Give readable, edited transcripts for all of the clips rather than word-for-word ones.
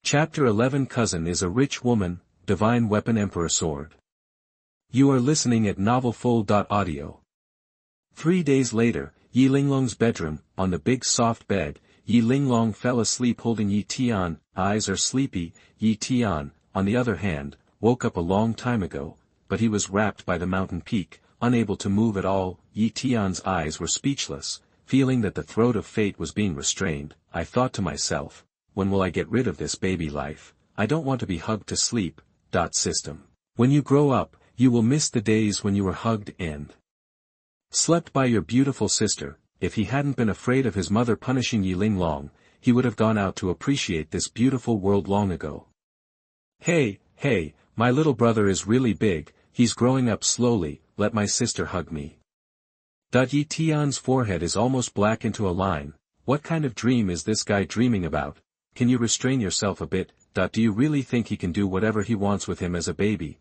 Chapter 11 Cousin is a rich woman, divine weapon emperor sword. You are listening at novelfull.audio. 3 days later, Yi Linglong's bedroom, on the big soft bed, Yi Linglong fell asleep holding Yi Tian. Eyes are sleepy. Yi Tian, on the other hand, woke up a long time ago, but he was wrapped by the mountain peak, unable to move at all. Yi Tian's eyes were speechless, feeling that the throat of fate was being restrained. I thought to myself, when will I get rid of this baby life? I don't want to be hugged to sleep. System. When you grow up, you will miss the days when you were hugged and slept by your beautiful sister. If he hadn't been afraid of his mother punishing Yi Linglong, he would have gone out to appreciate this beautiful world long ago. Hey, my little brother is really big, he's growing up slowly, let my sister hug me. Yi Tian's forehead is almost black into a line. What kind of dream is this guy dreaming about? Can you restrain yourself a bit? Do you really think he can do whatever he wants with him as a baby?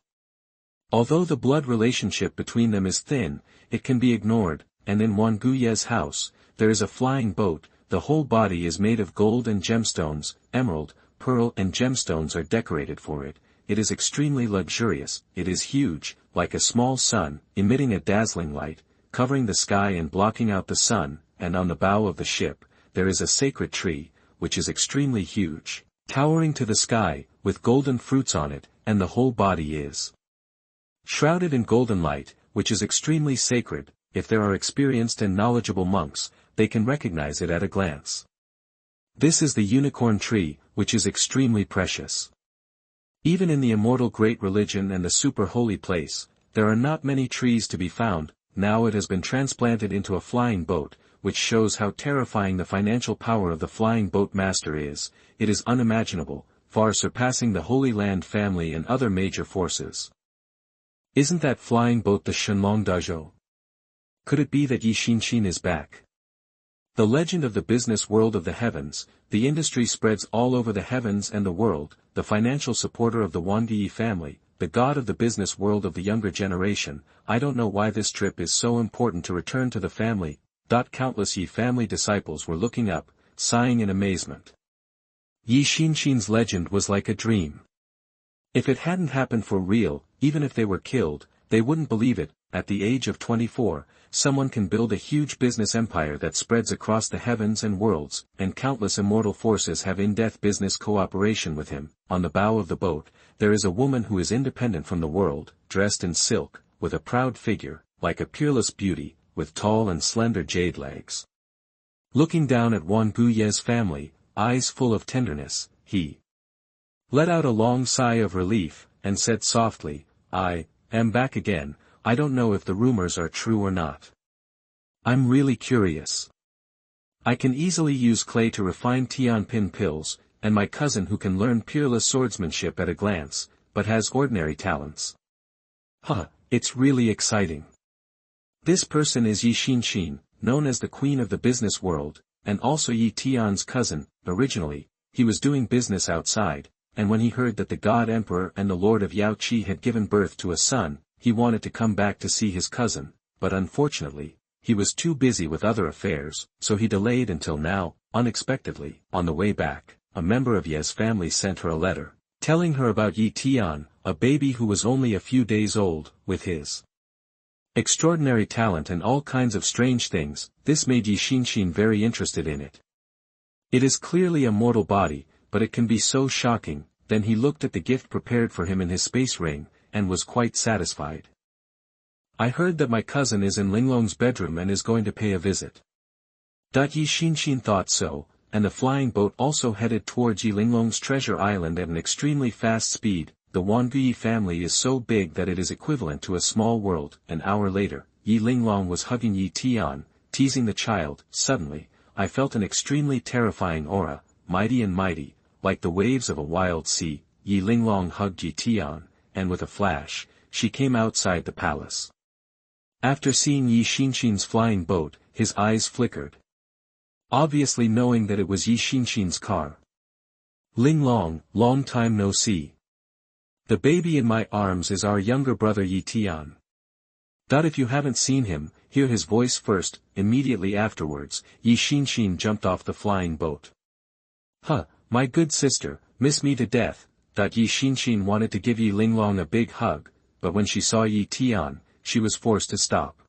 Although the blood relationship between them is thin, it can be ignored, and in Wan Guye's house, there is a flying boat. The whole body is made of gold and gemstones, emerald, pearl and gemstones are decorated for it. It is extremely luxurious. It is huge, like a small sun, emitting a dazzling light, covering the sky and blocking out the sun, and on the bow of the ship, there is a sacred tree, which is extremely huge, towering to the sky, with golden fruits on it, and the whole body is shrouded in golden light, which is extremely sacred. If there are experienced and knowledgeable monks, they can recognize it at a glance. This is the unicorn tree, which is extremely precious. Even in the immortal great religion and the super holy place, there are not many trees to be found. Now it has been transplanted into a flying boat, which shows how terrifying the financial power of the flying boat master is. It is unimaginable, far surpassing the Holy Land family and other major forces. Isn't that flying boat the Shenlong Dazhou? Could it be that Yi Xinxin is back? The legend of the business world of the heavens, the industry spreads all over the heavens and the world, the financial supporter of the Wangi family, the god of the business world of the younger generation. I don't know why this trip is so important to return to the family. Countless Yi family disciples were looking up, sighing in amazement. Yi Xinxin's legend was like a dream. If it hadn't happened for real, even if they were killed, they wouldn't believe it. At the age of 24, someone can build a huge business empire that spreads across the heavens and worlds, and countless immortal forces have in-depth business cooperation with him. On the bow of the boat, there is a woman who is independent from the world, dressed in silk, with a proud figure, like a peerless beauty, with tall and slender jade legs. Looking down at Wan Guye's family, eyes full of tenderness, he let out a long sigh of relief, and said softly, I am back again. I don't know if the rumors are true or not. I'm really curious. I can easily use clay to refine Tianpin pills, and my cousin who can learn peerless swordsmanship at a glance, but has ordinary talents. It's really exciting. This person is Yi Xinxin, known as the queen of the business world, and also Yi Tian's cousin. Originally, he was doing business outside, and when he heard that the god emperor and the lord of Yaoqi had given birth to a son, he wanted to come back to see his cousin, but unfortunately, he was too busy with other affairs, so he delayed until now. Unexpectedly, on the way back, a member of Ye's family sent her a letter, telling her about Yi Tian, a baby who was only a few days old, with his extraordinary talent and all kinds of strange things. This made Yi Xinxin very interested in it. It is clearly a mortal body, but it can be so shocking. Then he looked at the gift prepared for him in his space ring, and was quite satisfied. I heard that my cousin is in Linglong's bedroom and is going to pay a visit. Yi Xinxin thought so, and the flying boat also headed towards Yi Linglong's treasure island at an extremely fast speed. The Wanguyi family is so big that it is equivalent to a small world. An hour later, Yi Linglong was hugging Yi Tian, teasing the child. Suddenly, I felt an extremely terrifying aura, mighty and mighty, like the waves of a wild sea. Yi Linglong hugged Yi Tian, and with a flash, she came outside the palace. After seeing Yi Xinxin's flying boat, his eyes flickered. Obviously knowing that it was Yi Xinxin's car. Linglong, long time no see. The baby in my arms is our younger brother Yi Tian. If you haven't seen him, hear his voice first. Immediately afterwards, Yi Xinxin jumped off the flying boat. My good sister, miss me to death. Yi Xinshin wanted to give Yi Linglong a big hug, but when she saw Yi Tian, she was forced to stop.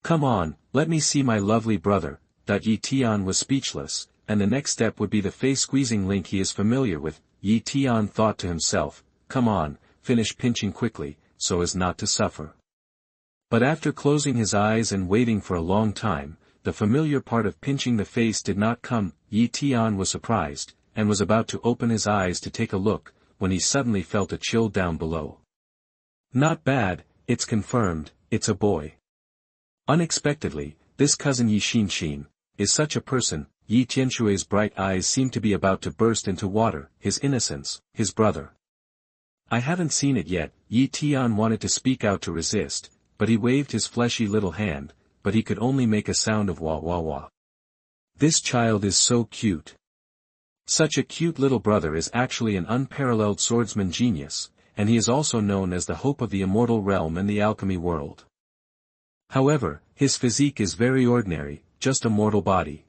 Come on, let me see my lovely brother. Yi Tian was speechless, and the next step would be the face-squeezing link he is familiar with. Yi Tian thought to himself, come on, finish pinching quickly, so as not to suffer. But after closing his eyes and waiting for a long time, the familiar part of pinching the face did not come. Yi Tian was surprised, and was about to open his eyes to take a look, when he suddenly felt a chill down below. Not bad, it's confirmed, it's a boy. Unexpectedly, this cousin Yi Xinshin is such a person. Yi Tianshui's bright eyes seemed to be about to burst into water. His innocence, his brother. I haven't seen it yet. Yi Tian wanted to speak out to resist, but he waved his fleshy little hand, but he could only make a sound of wah wah wah. This child is so cute. Such a cute little brother is actually an unparalleled swordsman genius, and he is also known as the hope of the immortal realm and the alchemy world. However, his physique is very ordinary, just a mortal body.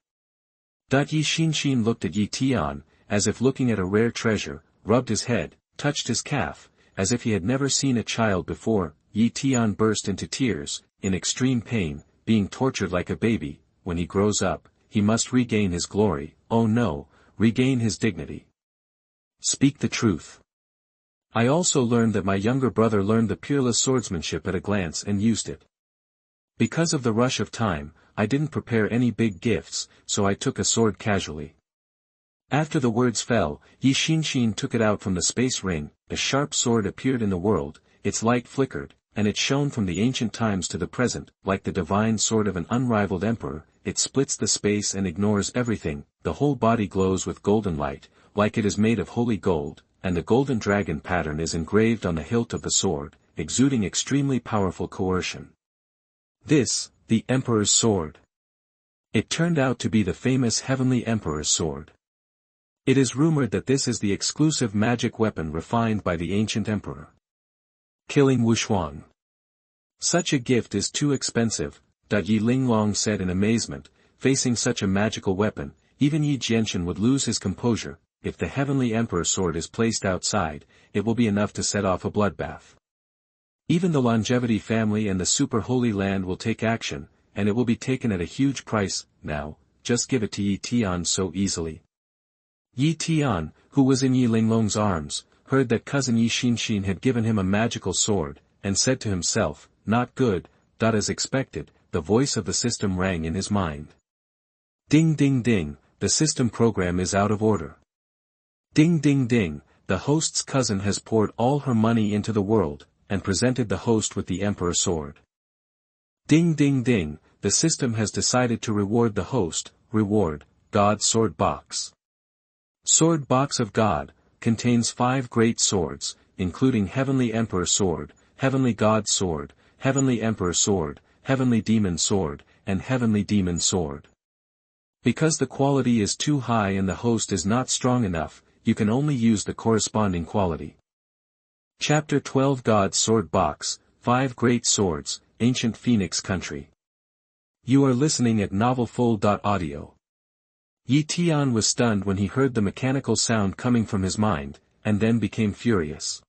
Yi Xinshin looked at Yi Tian, as if looking at a rare treasure, rubbed his head, touched his calf, as if he had never seen a child before. Yi Tian burst into tears, in extreme pain, being tortured like a baby. When he grows up, he must regain his glory. Oh no, regain his dignity. Speak the truth. I also learned that my younger brother learned the peerless swordsmanship at a glance and used it. Because of the rush of time, I didn't prepare any big gifts, so I took a sword casually. After the words fell, Yi Xinshin took it out from the space ring. A sharp sword appeared in the world, its light flickered, and it shone from the ancient times to the present. Like the divine sword of an unrivaled emperor, it splits the space and ignores everything. The whole body glows with golden light, like it is made of holy gold, and the golden dragon pattern is engraved on the hilt of the sword, exuding extremely powerful coercion. This, the Emperor's sword. It turned out to be the famous Heavenly Emperor's sword. It is rumored that this is the exclusive magic weapon refined by the ancient emperor. Killing Xuanhuan. Such a gift is too expensive, Yi Linglong said in amazement. Facing such a magical weapon, even Yi Jianshan would lose his composure. If the Heavenly Emperor's sword is placed outside, it will be enough to set off a bloodbath. Even the Longevity family and the Super Holy Land will take action, and it will be taken at a huge price. Now, just give it to Yi Tian so easily. Yi Tian, who was in Yi Linglong's arms, heard that cousin Yi Xinshin had given him a magical sword, and said to himself, not good. As expected, the voice of the system rang in his mind. Ding ding ding, the system program is out of order. Ding ding ding, the host's cousin has poured all her money into the world, and presented the host with the Emperor sword. Ding ding ding, the system has decided to reward the host. Reward, God Sword Box. Sword Box of God, contains 5 great swords, including Heavenly Emperor Sword, Heavenly God Sword, Heavenly Emperor Sword, Heavenly Demon Sword, and Heavenly Demon Sword. Because the quality is too high and the host is not strong enough, you can only use the corresponding quality. Chapter 12 God's Sword Box, 5 Great Swords, Ancient Phoenix Country. You are listening at novelfull.audio. Yi Tian was stunned when he heard the mechanical sound coming from his mind, and then became furious.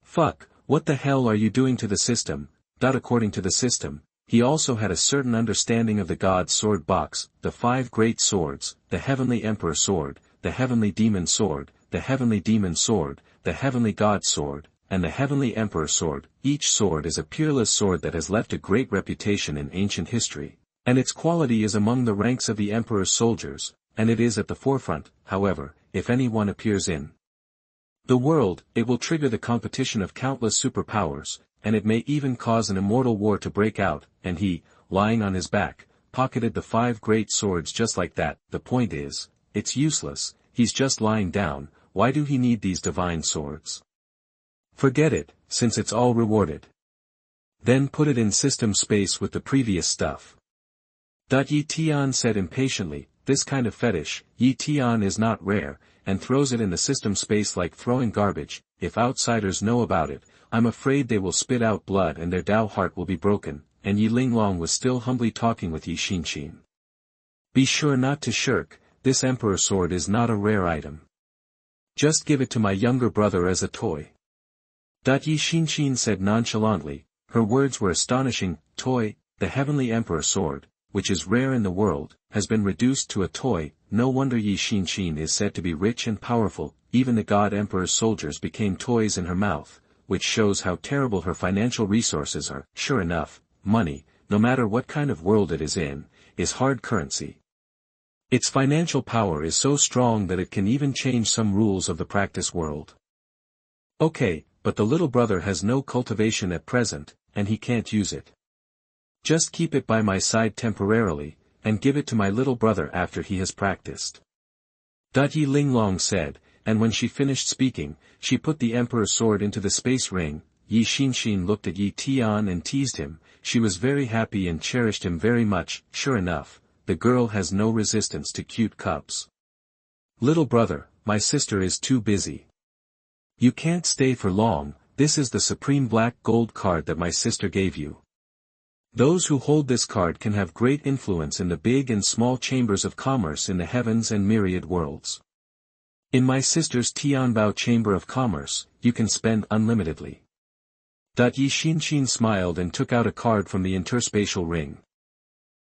Fuck, what the hell are you doing to the system? According to the system, he also had a certain understanding of the God's Sword Box, the 5 great swords, the Heavenly Emperor Sword, the Heavenly Demon Sword, the Heavenly Demon Sword, the Heavenly God Sword, and the Heavenly Emperor Sword. Each sword is a peerless sword that has left a great reputation in ancient history, and its quality is among the ranks of the Emperor's soldiers, and it is at the forefront. However, if anyone appears in the world, it will trigger the competition of countless superpowers, and it may even cause an immortal war to break out. And he, lying on his back, pocketed the 5 great swords just like that. The point is, it's useless, he's just lying down. Why do he need these divine swords? Forget it, since it's all rewarded. Then put it in system space with the previous stuff. Yi Tian said impatiently. This kind of fetish, Yi Tian, is not rare, and throws it in the system space like throwing garbage. If outsiders know about it, I'm afraid they will spit out blood and their Dao heart will be broken. And Yi Linglong was still humbly talking with Yi Xinshin. Be sure not to shirk, this Emperor sword is not a rare item. Just give it to my younger brother as a toy. Yi Xinxin said nonchalantly. Her words were astonishing. Toy, the heavenly emperor sword, which is rare in the world, has been reduced to a toy. No wonder Yi Xinxin is said to be rich and powerful. Even the god emperor's soldiers became toys in her mouth, which shows how terrible her financial resources are. Sure enough, money, no matter what kind of world it is in, is hard currency. Its financial power is so strong that it can even change some rules of the practice world. Okay, but the little brother has no cultivation at present, and he can't use it. Just keep it by my side temporarily, and give it to my little brother after he has practiced. Yi Linglong said, and when she finished speaking, she put the emperor's sword into the space ring. Yi Xinxin looked at Yi Tian and teased him. She was very happy and cherished him very much. Sure enough, the girl has no resistance to cute cubs. Little brother, my sister is too busy. You can't stay for long. This is the supreme black gold card that my sister gave you. Those who hold this card can have great influence in the big and small chambers of commerce in the heavens and myriad worlds. In my sister's Tianbao Chamber of Commerce, you can spend unlimitedly. Yi Xinxin smiled and took out a card from the interspatial ring.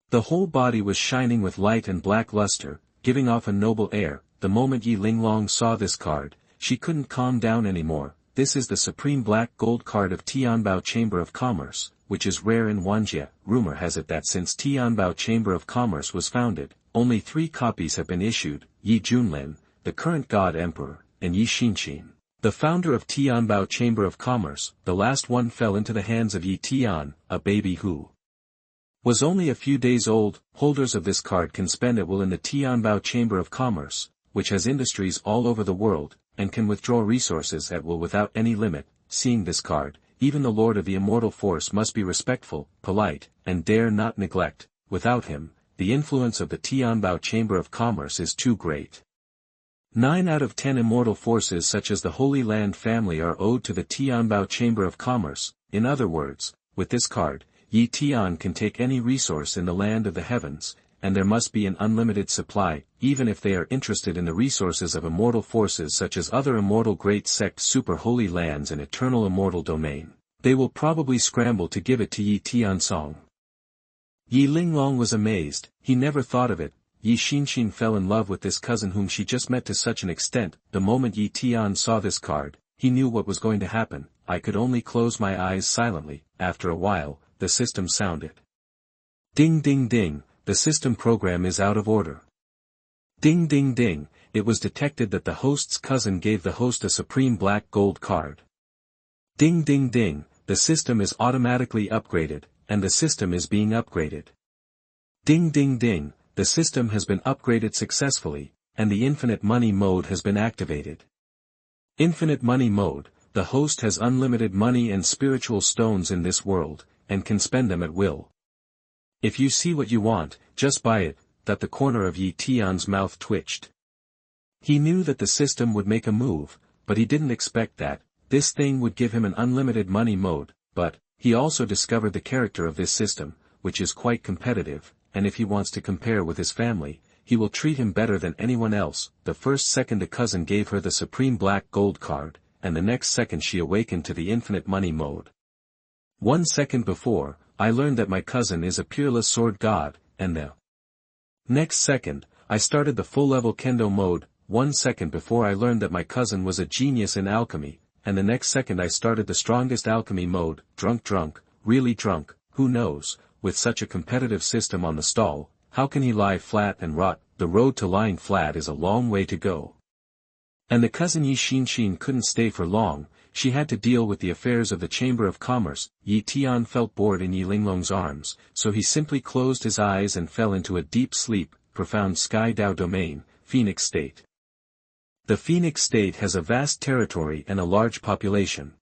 The whole body was shining with light and black luster, giving off a noble air. The moment Yi Linglong saw this card, she couldn't calm down anymore. This is the supreme black gold card of Tianbao Chamber of Commerce, which is rare in Wanjie. Rumor has it that since Tianbao Chamber of Commerce was founded, only 3 copies have been issued: Yi Junlin, the current god emperor, and Yi Xinxin, the founder of Tianbao Chamber of Commerce. The last one fell into the hands of Yi Tian, a baby who was only a few days old. Holders of this card can spend at will in the Tianbao Chamber of Commerce, which has industries all over the world, and can withdraw resources at will without any limit. Seeing this card, even the Lord of the Immortal Force must be respectful, polite, and dare not neglect. Without him, the influence of the Tianbao Chamber of Commerce is too great. 9 out of 10 immortal forces such as the Holy Land family are owed to the Tianbao Chamber of Commerce. In other words, with this card, Yi Tian can take any resource in the land of the heavens, and there must be an unlimited supply. Even if they are interested in the resources of immortal forces such as other immortal great sects, super holy lands and eternal immortal domain, they will probably scramble to give it to Yi Tiansong. Yi Linglong was amazed. He never thought of it. Yi Xinxin fell in love with this cousin whom she just met to such an extent. The moment Yi Tian saw this card, he knew what was going to happen. I could only close my eyes silently. After a while, the system sounded. Ding ding ding, the system program is out of order. Ding ding ding, it was detected that the host's cousin gave the host a supreme black gold card. Ding ding ding, the system is automatically upgraded, and the system is being upgraded. Ding ding ding, the system has been upgraded successfully, and the infinite money mode has been activated. Infinite money mode, the host has unlimited money and spiritual stones in this world, and can spend them at will. If you see what you want, just buy it. That the corner of Yi Tian's mouth twitched. He knew that the system would make a move, but he didn't expect that this thing would give him an unlimited money mode. But he also discovered the character of this system, which is quite competitive, and if he wants to compare with his family, he will treat him better than anyone else. The first second a cousin gave her the supreme black gold card, and the next second she awakened to the infinite money mode. 1 second before, I learned that my cousin is a peerless sword god, and the next second, I started the full-level kendo mode. 1 second before I learned that my cousin was a genius in alchemy, and the next second I started the strongest alchemy mode. Drunk, really drunk. Who knows, with such a competitive system on the stall, how can he lie flat and rot? The road to lying flat is a long way to go. And the cousin Yi Xinxin couldn't stay for long. She had to deal with the affairs of the Chamber of Commerce. Yi Tian felt bored in Yi Linglong's arms, so he simply closed his eyes and fell into a deep sleep. Profound Sky Dao Domain, Phoenix State. The Phoenix State has a vast territory and a large population.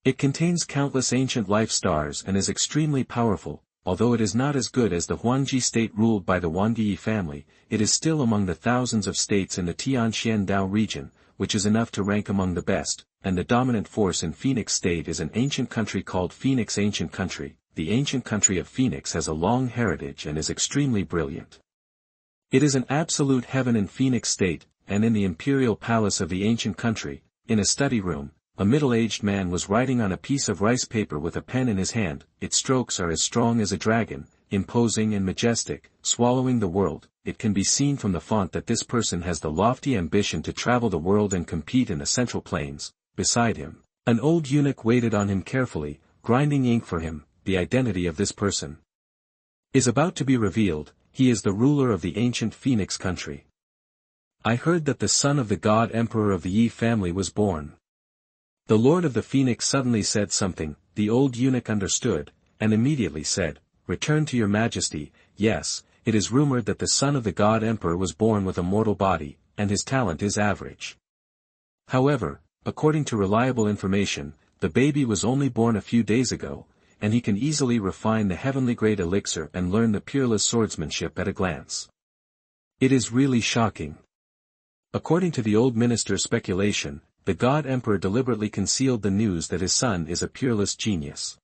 It contains countless ancient life stars and is extremely powerful. Although it is not as good as the Huangji state ruled by the Wangyi family, it is still among the thousands of states in the Tianxian Dao region, which is enough to rank among the best, and the dominant force in Phoenix State is an ancient country called Phoenix Ancient Country. The ancient country of Phoenix has a long heritage and is extremely brilliant. It is an absolute heaven in Phoenix State. and in the imperial palace of the ancient country, in a study room, a middle-aged man was writing on a piece of rice paper with a pen in his hand. Its strokes are as strong as a dragon, imposing and majestic, swallowing the world. It can be seen from the font that this person has the lofty ambition to travel the world and compete in the Central Plains. Beside him, an old eunuch waited on him carefully, grinding ink for him. The identity of this person is about to be revealed. He is the ruler of the ancient Phoenix country. I heard that the son of the god emperor of the Yi family was born. The lord of the Phoenix suddenly said something. The old eunuch understood, and immediately said, "Return to your majesty." Yes, it is rumored that the son of the god emperor was born with a mortal body, and his talent is average. However, according to reliable information, the baby was only born a few days ago, and he can easily refine the heavenly grade elixir and learn the peerless swordsmanship at a glance. It is really shocking. According to the old minister's speculation, the god emperor deliberately concealed the news that his son is a peerless genius.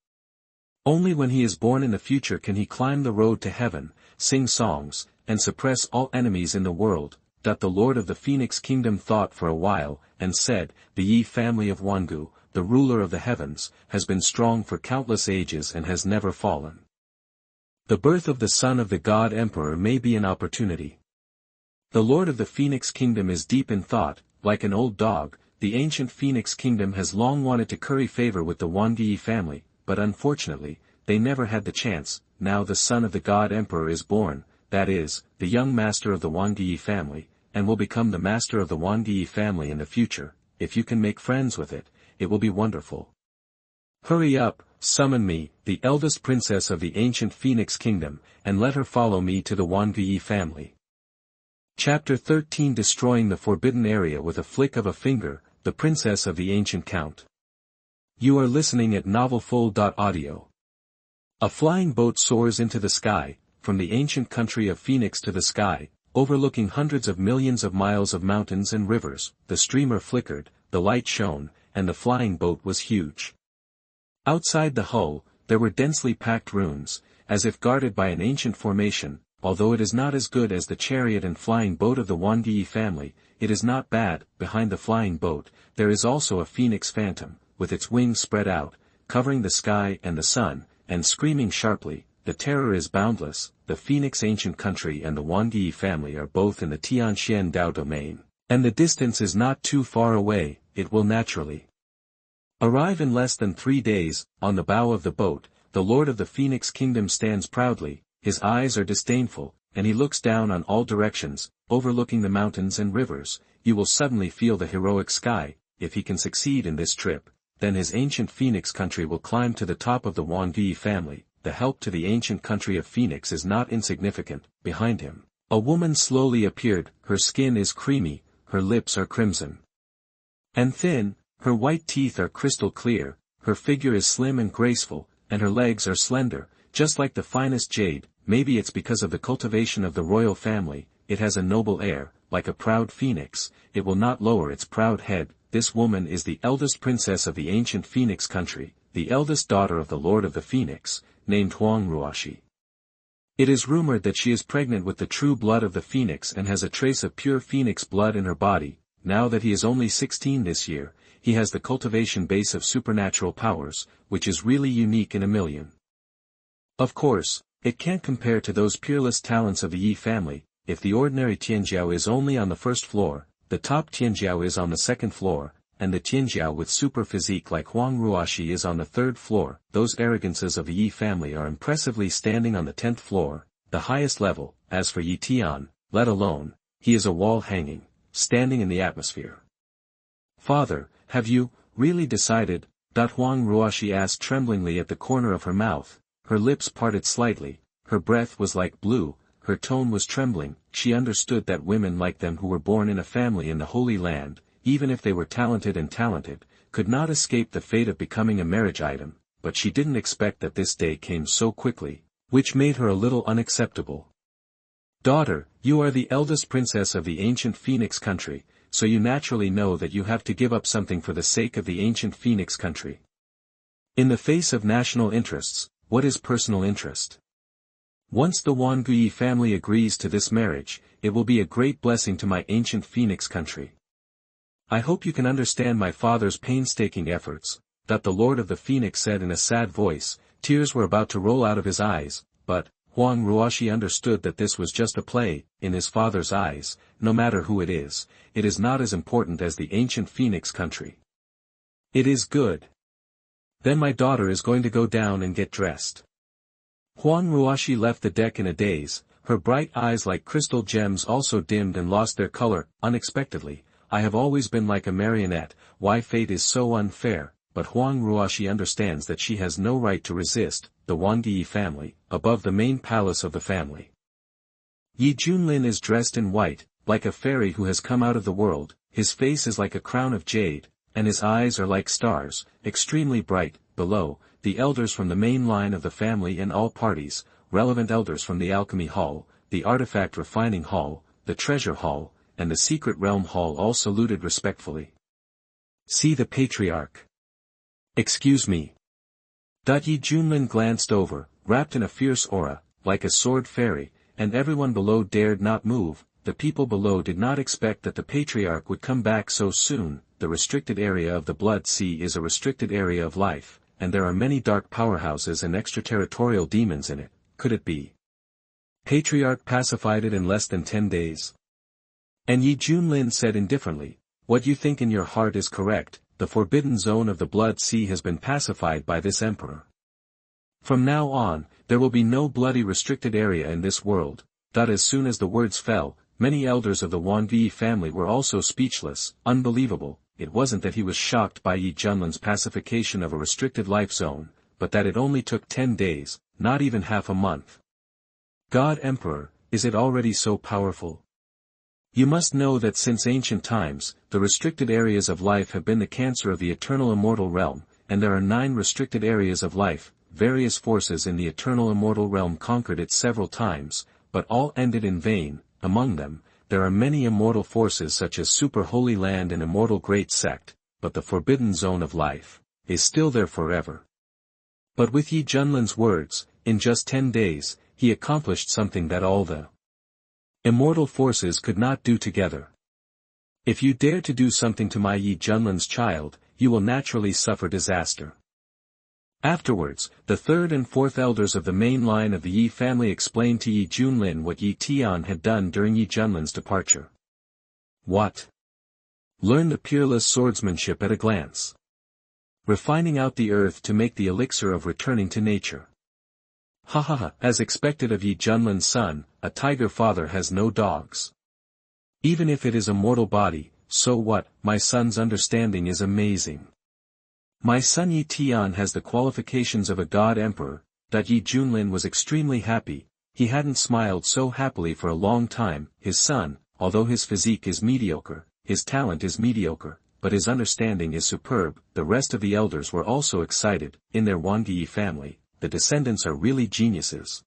Only when he is born in the future can he climb the road to heaven, sing songs, and suppress all enemies in the world. The lord of the Phoenix kingdom thought for a while, and said, "The Yi family of Wangu, the ruler of the heavens, has been strong for countless ages and has never fallen. The birth of the son of the god emperor may be an opportunity." The lord of the Phoenix kingdom is deep in thought. Like an old dog, the ancient Phoenix kingdom has long wanted to curry favor with the Wangi family, but unfortunately, they never had the chance. Now the son of the god emperor is born, that is, the young master of the Wangi family, and will become the master of the Wangi family in the future. If you can make friends with it, it will be wonderful. Hurry up, summon me, the eldest princess of the ancient Phoenix kingdom, and let her follow me to the Wangi family. Chapter 13 Destroying the Forbidden Area with a Flick of a Finger, the Princess of the Ancient Count. You are listening at novelfull.audio. A flying boat soars into the sky, from the ancient country of Phoenix to the sky, overlooking hundreds of millions of miles of mountains and rivers. The streamer flickered, the light shone, and the flying boat was huge. Outside the hull, there were densely packed ruins, as if guarded by an ancient formation. Although it is not as good as the chariot and flying boat of the Wangi family, it is not bad. Behind the flying boat, there is also a phoenix phantom, with its wings spread out, covering the sky and the sun, and screaming sharply. The terror is boundless. The Phoenix ancient country and the Wangi family are both in the Tianxian Dao domain, and the distance is not too far away. It will naturally arrive in less than 3 days. On the bow of the boat, the lord of the Phoenix kingdom stands proudly. His eyes are disdainful, and he looks down on all directions, overlooking the mountains and rivers. You will suddenly feel the heroic sky. If he can succeed in this trip, then his ancient Phoenix country will climb to the top of the Wangi family. The help to the ancient country of Phoenix is not insignificant. Behind him, a woman slowly appeared. Her skin is creamy, her lips are crimson and thin, her white teeth are crystal clear, her figure is slim and graceful, and her legs are slender, just like the finest jade. Maybe it's because of the cultivation of the royal family. It has a noble air, like a proud phoenix. It will not lower its proud head. This woman is the eldest princess of the ancient Phoenix country, the eldest daughter of the Lord of the Phoenix, named Xuanhuan. It is rumored that she is pregnant with the true blood of the Phoenix and has a trace of pure Phoenix blood in her body. Now that he is only 16 this year, he has the cultivation base of supernatural powers, which is really unique in a million. Of course, it can't compare to those peerless talents of the Yi family. If the ordinary Tianjiao is only on the first floor, the top Tianjiao is on the second floor, and the Tianjiao with super physique like Huang Ruashi is on the third floor. Those arrogances of the Yi family are impressively standing on the 10th floor, the highest level. As for Yi Tian, let alone, he is a wall hanging, standing in the atmosphere. Father, have you really decided? Huang Ruashi asked tremblingly at the corner of her mouth. Her lips parted slightly, her breath was like blue, her tone was trembling. She understood that women like them who were born in a family in the Holy Land, even if they were talented, could not escape the fate of becoming a marriage item, but she didn't expect that this day came so quickly, which made her a little unacceptable. Daughter, you are the eldest princess of the ancient Phoenix country, so you naturally know that you have to give up something for the sake of the ancient Phoenix country. In the face of national interests, what is personal interest? Once the Xuanhui family agrees to this marriage, it will be a great blessing to my ancient Phoenix country. I hope you can understand my father's painstaking efforts, that the Lord of the Phoenix said in a sad voice. Tears were about to roll out of his eyes, but Huang Ruoshi understood that this was just a play. In his father's eyes, no matter who it is not as important as the ancient Phoenix country. It is good. Then my daughter is going to go down and get dressed. Huang Ruoshi left the deck in a daze, her bright eyes like crystal gems also dimmed and lost their color. Unexpectedly, I have always been like a marionette. Why fate is so unfair? But Huang Ruoshi understands that she has no right to resist. The Xuanhui family, above the main palace of the family. Yi Junlin is dressed in white, like a fairy who has come out of the world. His face is like a crown of jade, and his eyes are like stars, extremely bright. Below, the elders from the main line of the family and all parties, relevant elders from the Alchemy Hall, the Artifact Refining Hall, the Treasure Hall, and the Secret Realm Hall all saluted respectfully. See the Patriarch. Excuse me. Yi Junlin glanced over, wrapped in a fierce aura, like a sword fairy, and everyone below dared not move. The people below did not expect that the Patriarch would come back so soon. The restricted area of the Blood Sea is a restricted area of life, and there are many dark powerhouses and extraterritorial demons in it. Could it be? Patriarch pacified it in less than 10 days. And Yi Junlin said indifferently, what you think in your heart is correct. The forbidden zone of the Blood Sea has been pacified by this emperor. From now on, there will be no bloody restricted area in this world. As soon as the words fell, many elders of the Xuanhui family were also speechless. Unbelievable. It wasn't that he was shocked by Yi Junlin's pacification of a restricted life zone, but that it only took 10 days, not even half a month. God Emperor, is it already so powerful? You must know that since ancient times, the restricted areas of life have been the cancer of the eternal immortal realm, and there are 9 restricted areas of life. Various forces in the eternal immortal realm conquered it several times, but all ended in vain. Among them, there are many immortal forces such as Super Holy Land and Immortal Great Sect, but the forbidden zone of life is still there forever. But with Yi Junlin's words, in just 10 days, he accomplished something that all the immortal forces could not do together. If you dare to do something to my Yi Junlin's child, you will naturally suffer disaster. Afterwards, the 3rd and 4th elders of the main line of the Yi family explained to Yi Junlin what Yi Tian had done during Yi Junlin's departure. What? Learn the peerless swordsmanship at a glance. Refining out the earth to make the elixir of returning to nature. Ha ha ha, as expected of Yi Junlin's son, a tiger father has no dogs. Even if it is a mortal body, so what? My son's understanding is amazing. My son Yi Tian has the qualifications of a god emperor. Yi Junlin was extremely happy. He hadn't smiled so happily for a long time. His son, although his physique is mediocre, his talent is mediocre, but his understanding is superb. The rest of the elders were also excited. In their Xuanhui family, the descendants are really geniuses.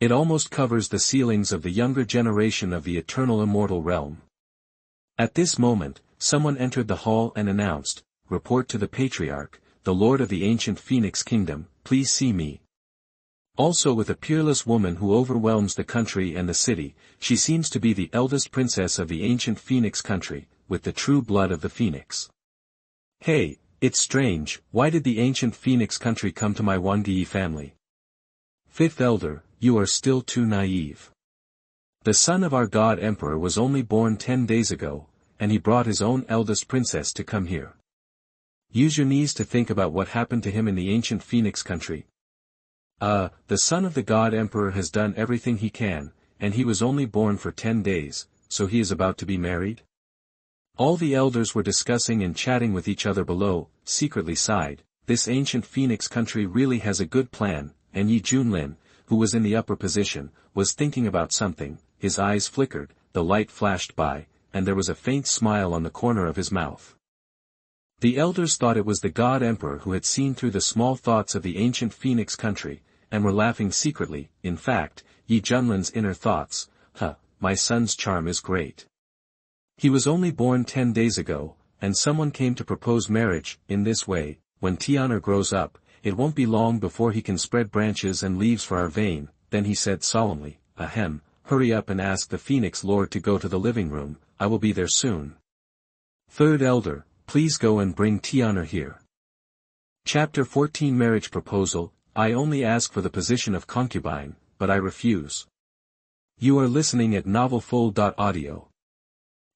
It almost covers the ceilings of the younger generation of the eternal immortal realm. At this moment, someone entered the hall and announced, report to the Patriarch, the Lord of the ancient Phoenix Kingdom, please see me. Also with a peerless woman who overwhelms the country and the city, she seems to be the eldest princess of the ancient Phoenix country, with the true blood of the Phoenix. Hey, it's strange, why did the ancient Phoenix country come to my Xuanhui family? 5th Elder, you are still too naive. The son of our god emperor was only born 10 days ago, and he brought his own eldest princess to come here. Use your knees to think about what happened to him in the ancient Phoenix country. The son of the god emperor has done everything he can, and he was only born for 10 days, so he is about to be married? All the elders were discussing and chatting with each other below, secretly sighed, this ancient Phoenix country really has a good plan, and Yi Junlin, who was in the upper position, was thinking about something. His eyes flickered, the light flashed by, and there was a faint smile on the corner of his mouth. The elders thought it was the god emperor who had seen through the small thoughts of the ancient Phoenix country, and were laughing secretly. In fact, Yi Junlin's inner thoughts, my son's charm is great. He was only born 10 days ago, and someone came to propose marriage. In this way, when Tian'er grows up, it won't be long before he can spread branches and leaves for our vein. then he said solemnly, "Ahem, hurry up and ask the Phoenix Lord to go to the living room, I will be there soon." Third elder, please go and bring Tian'er here. Chapter 14 Marriage Proposal. I only ask for the position of concubine, but I refuse. You are listening at novelfull.audio.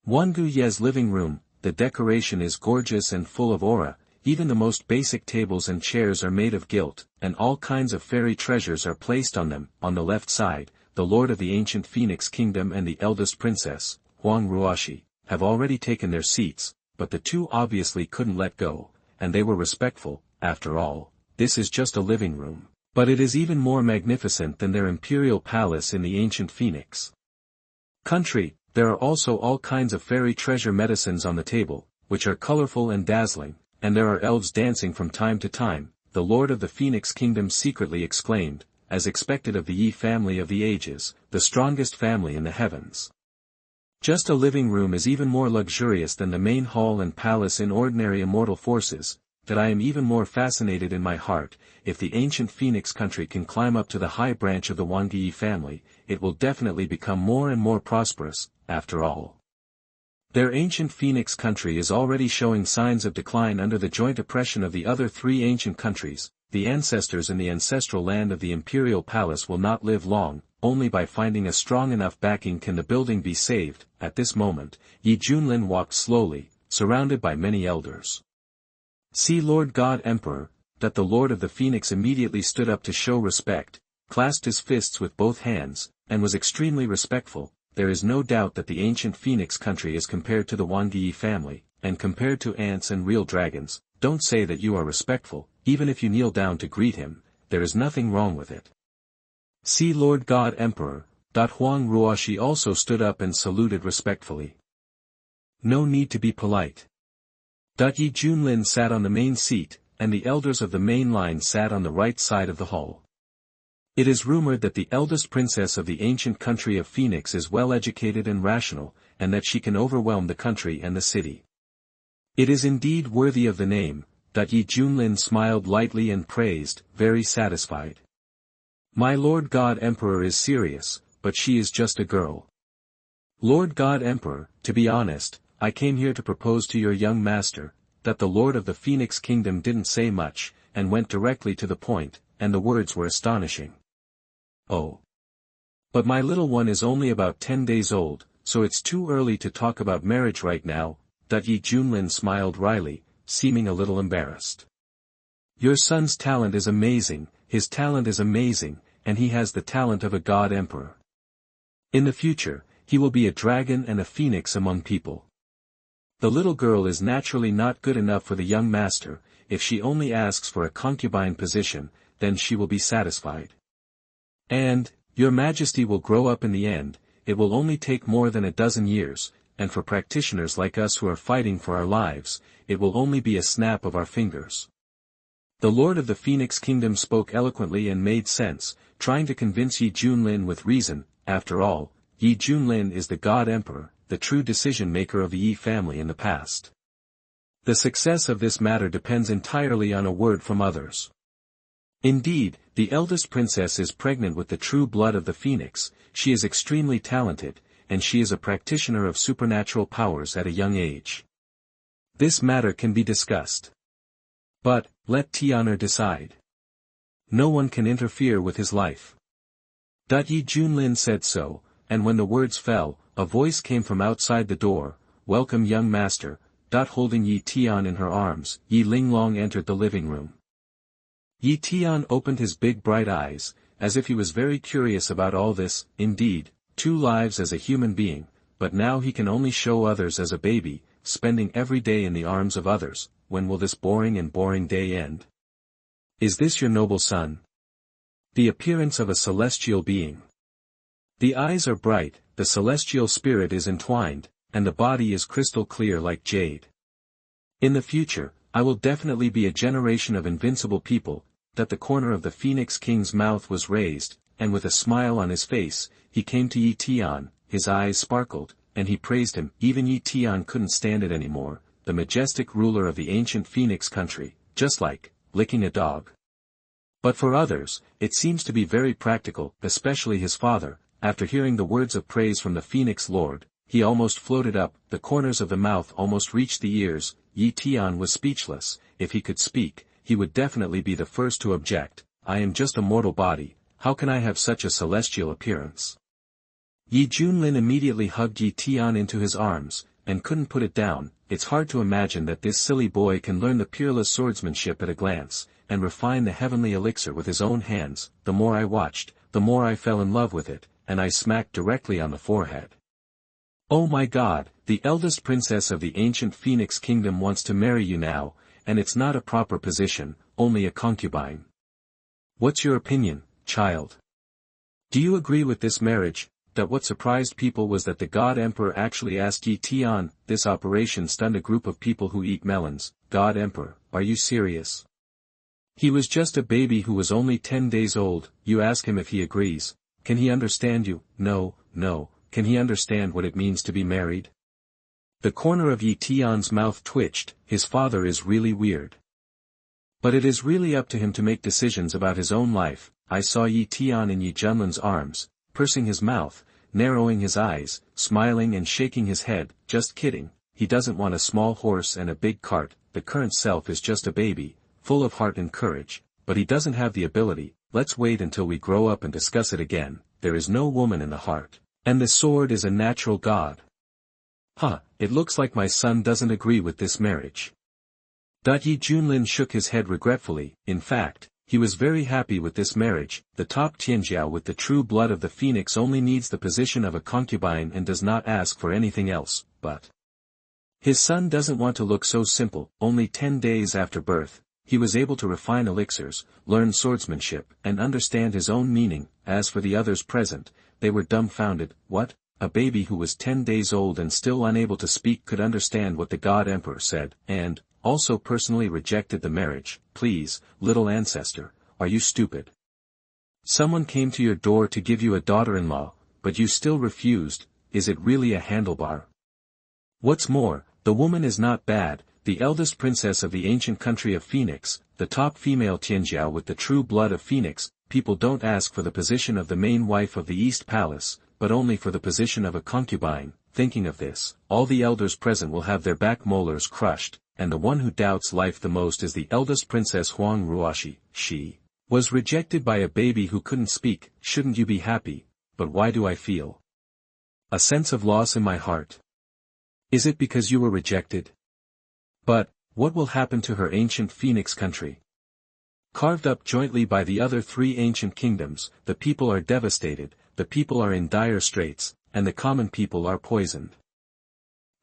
Xuangu Ye's living room. The decoration is gorgeous and full of aura, even the most basic tables and chairs are made of gilt, and all kinds of fairy treasures are placed on them. On the left side, the lord of the ancient Phoenix Kingdom and the eldest princess, Huang Ruoshi, have already taken their seats, but the two obviously couldn't let go, and they were respectful. After all, this is just a living room, but it is even more magnificent than their imperial palace in the ancient Phoenix country. There are also all kinds of fairy treasure medicines on the table, which are colorful and dazzling, and there are elves dancing from time to time. The lord of the Phoenix Kingdom secretly exclaimed, as expected of the Yi family of the ages, the strongest family in the heavens. Just a living room is even more luxurious than the main hall and palace in ordinary immortal forces, that I am even more fascinated in my heart. If the ancient Phoenix country can climb up to the high branch of the Xuangu family, it will definitely become more and more prosperous. After all, their ancient Phoenix country is already showing signs of decline under the joint oppression of the other three ancient countries. The ancestors in the ancestral land of the imperial palace will not live long. Only by finding a strong enough backing can the building be saved. At this moment, Yi Junlin walked slowly, surrounded by many elders. "See Lord God Emperor." That the Lord of the Phoenix immediately stood up to show respect, clasped his fists with both hands, and was extremely respectful. There is no doubt that the ancient Phoenix country is compared to the Xuangu family, and compared to ants and real dragons. Don't say that you are respectful, even if you kneel down to greet him, there is nothing wrong with it. "See Lord God Emperor." Huang Ruoshi also stood up and saluted respectfully. No need to be polite. Yi Junlin sat on the main seat, and the elders of the main line sat on the right side of the hall. It is rumored that the eldest princess of the ancient country of Phoenix is well educated and rational, and that she can overwhelm the country and the city. It is indeed worthy of the name. Yi Junlin smiled lightly and praised, very satisfied. "My Lord God Emperor is serious, but she is just a girl." "Lord God Emperor, to be honest, I came here to propose to your young master." The Lord of the Phoenix Kingdom didn't say much, and went directly to the point, and the words were astonishing. "Oh. But my little one is only about 10 days old, so it's too early to talk about marriage right now." Yi Junlin smiled wryly, seeming a little embarrassed. "Your son's talent is amazing, his talent is amazing, and he has the talent of a god emperor. In the future, he will be a dragon and a phoenix among people. The little girl is naturally not good enough for the young master. If she only asks for a concubine position, then she will be satisfied. And, your majesty will grow up in the end. It will only take more than a dozen years, and for practitioners like us who are fighting for our lives, it will only be a snap of our fingers." The Lord of the Phoenix Kingdom spoke eloquently and made sense, trying to convince Yi Junlin with reason. After all, Yi Junlin is the God Emperor, the true decision-maker of the Yi family in the past. The success of this matter depends entirely on a word from others. Indeed, the eldest princess is pregnant with the true blood of the phoenix. She is extremely talented, and she is a practitioner of supernatural powers at a young age. This matter can be discussed. But, let Tian'er decide. No one can interfere with his life. Yi Junlin said so, and when the words fell, a voice came from outside the door, "Welcome young master." Holding Yi Tian in her arms, Yi Linglong entered the living room. Yi Tian opened his big bright eyes, as if he was very curious about all this. Indeed, 2 lives as a human being, but now he can only show others as a baby, spending every day in the arms of others. When will this boring day end? Is this your noble son? The appearance of a celestial being. The eyes are bright, the celestial spirit is entwined, and the body is crystal clear like jade. In the future, I will definitely be a generation of invincible people. The corner of the Phoenix King's mouth was raised, and with a smile on his face, he came to Yi Tian. His eyes sparkled, and he praised him. Even Yi Tian couldn't stand it anymore, the majestic ruler of the ancient Phoenix country, just like licking a dog. But for others, it seems to be very practical, especially his father. After hearing the words of praise from the Phoenix Lord, he almost floated up, the corners of the mouth almost reached the ears. Yi Tian was speechless. If he could speak, he would definitely be the first to object. I am just a mortal body, how can I have such a celestial appearance? Yi Junlin immediately hugged Yi Tian into his arms, and couldn't put it down. It's hard to imagine that this silly boy can learn the peerless swordsmanship at a glance, and refine the heavenly elixir with his own hands. The more I watched, the more I fell in love with it, and I smacked directly on the forehead. Oh my God, the eldest princess of the ancient Phoenix Kingdom wants to marry you now, and it's not a proper position, only a concubine. What's your opinion, child? Do you agree with this marriage? That what surprised people was that the God Emperor actually asked Yi Tian. This operation stunned a group of people who eat melons. God Emperor, are you serious? He was just a baby who was only 10 days old. You ask him if he agrees. Can he understand you? No. Can he understand what it means to be married? The corner of Yi Tian's mouth twitched. His father is really weird. But it is really up to him to make decisions about his own life. I saw Yi Tian in Yi Junlin's arms, pursing his mouth, narrowing his eyes, smiling and shaking his head. Just kidding, he doesn't want a small horse and a big cart. The current self is just a baby, full of heart and courage, but he doesn't have the ability. Let's wait until we grow up and discuss it again. There is no woman in the heart, and the sword is a natural god. It looks like my son doesn't agree with this marriage. Yi Junlin shook his head regretfully. In fact, he was very happy with this marriage. The top Tianjiao with the true blood of the phoenix only needs the position of a concubine and does not ask for anything else, but his son doesn't want to look so simple. Only 10 days after birth, he was able to refine elixirs, learn swordsmanship, and understand his own meaning. As for the others present, they were dumbfounded. What? A baby who was 10 days old and still unable to speak could understand what the God Emperor said, and also personally rejected the marriage. Please, little ancestor, are you stupid? Someone came to your door to give you a daughter-in-law, but you still refused. Is it really a handlebar? What's more, the woman is not bad, the eldest princess of the ancient country of Phoenix, the top female Tianjiao with the true blood of Phoenix. People don't ask for the position of the main wife of the East Palace, but only for the position of a concubine. Thinking of this, all the elders present will have their back molars crushed, and the one who doubts life the most is the eldest princess Xuanhuan. She was rejected by a baby who couldn't speak. Shouldn't you be happy? But why do I feel a sense of loss in my heart? Is it because you were rejected? But what will happen to her ancient Phoenix country? Carved up jointly by the other 3 ancient kingdoms, the people are devastated, the people are in dire straits, and the common people are poisoned.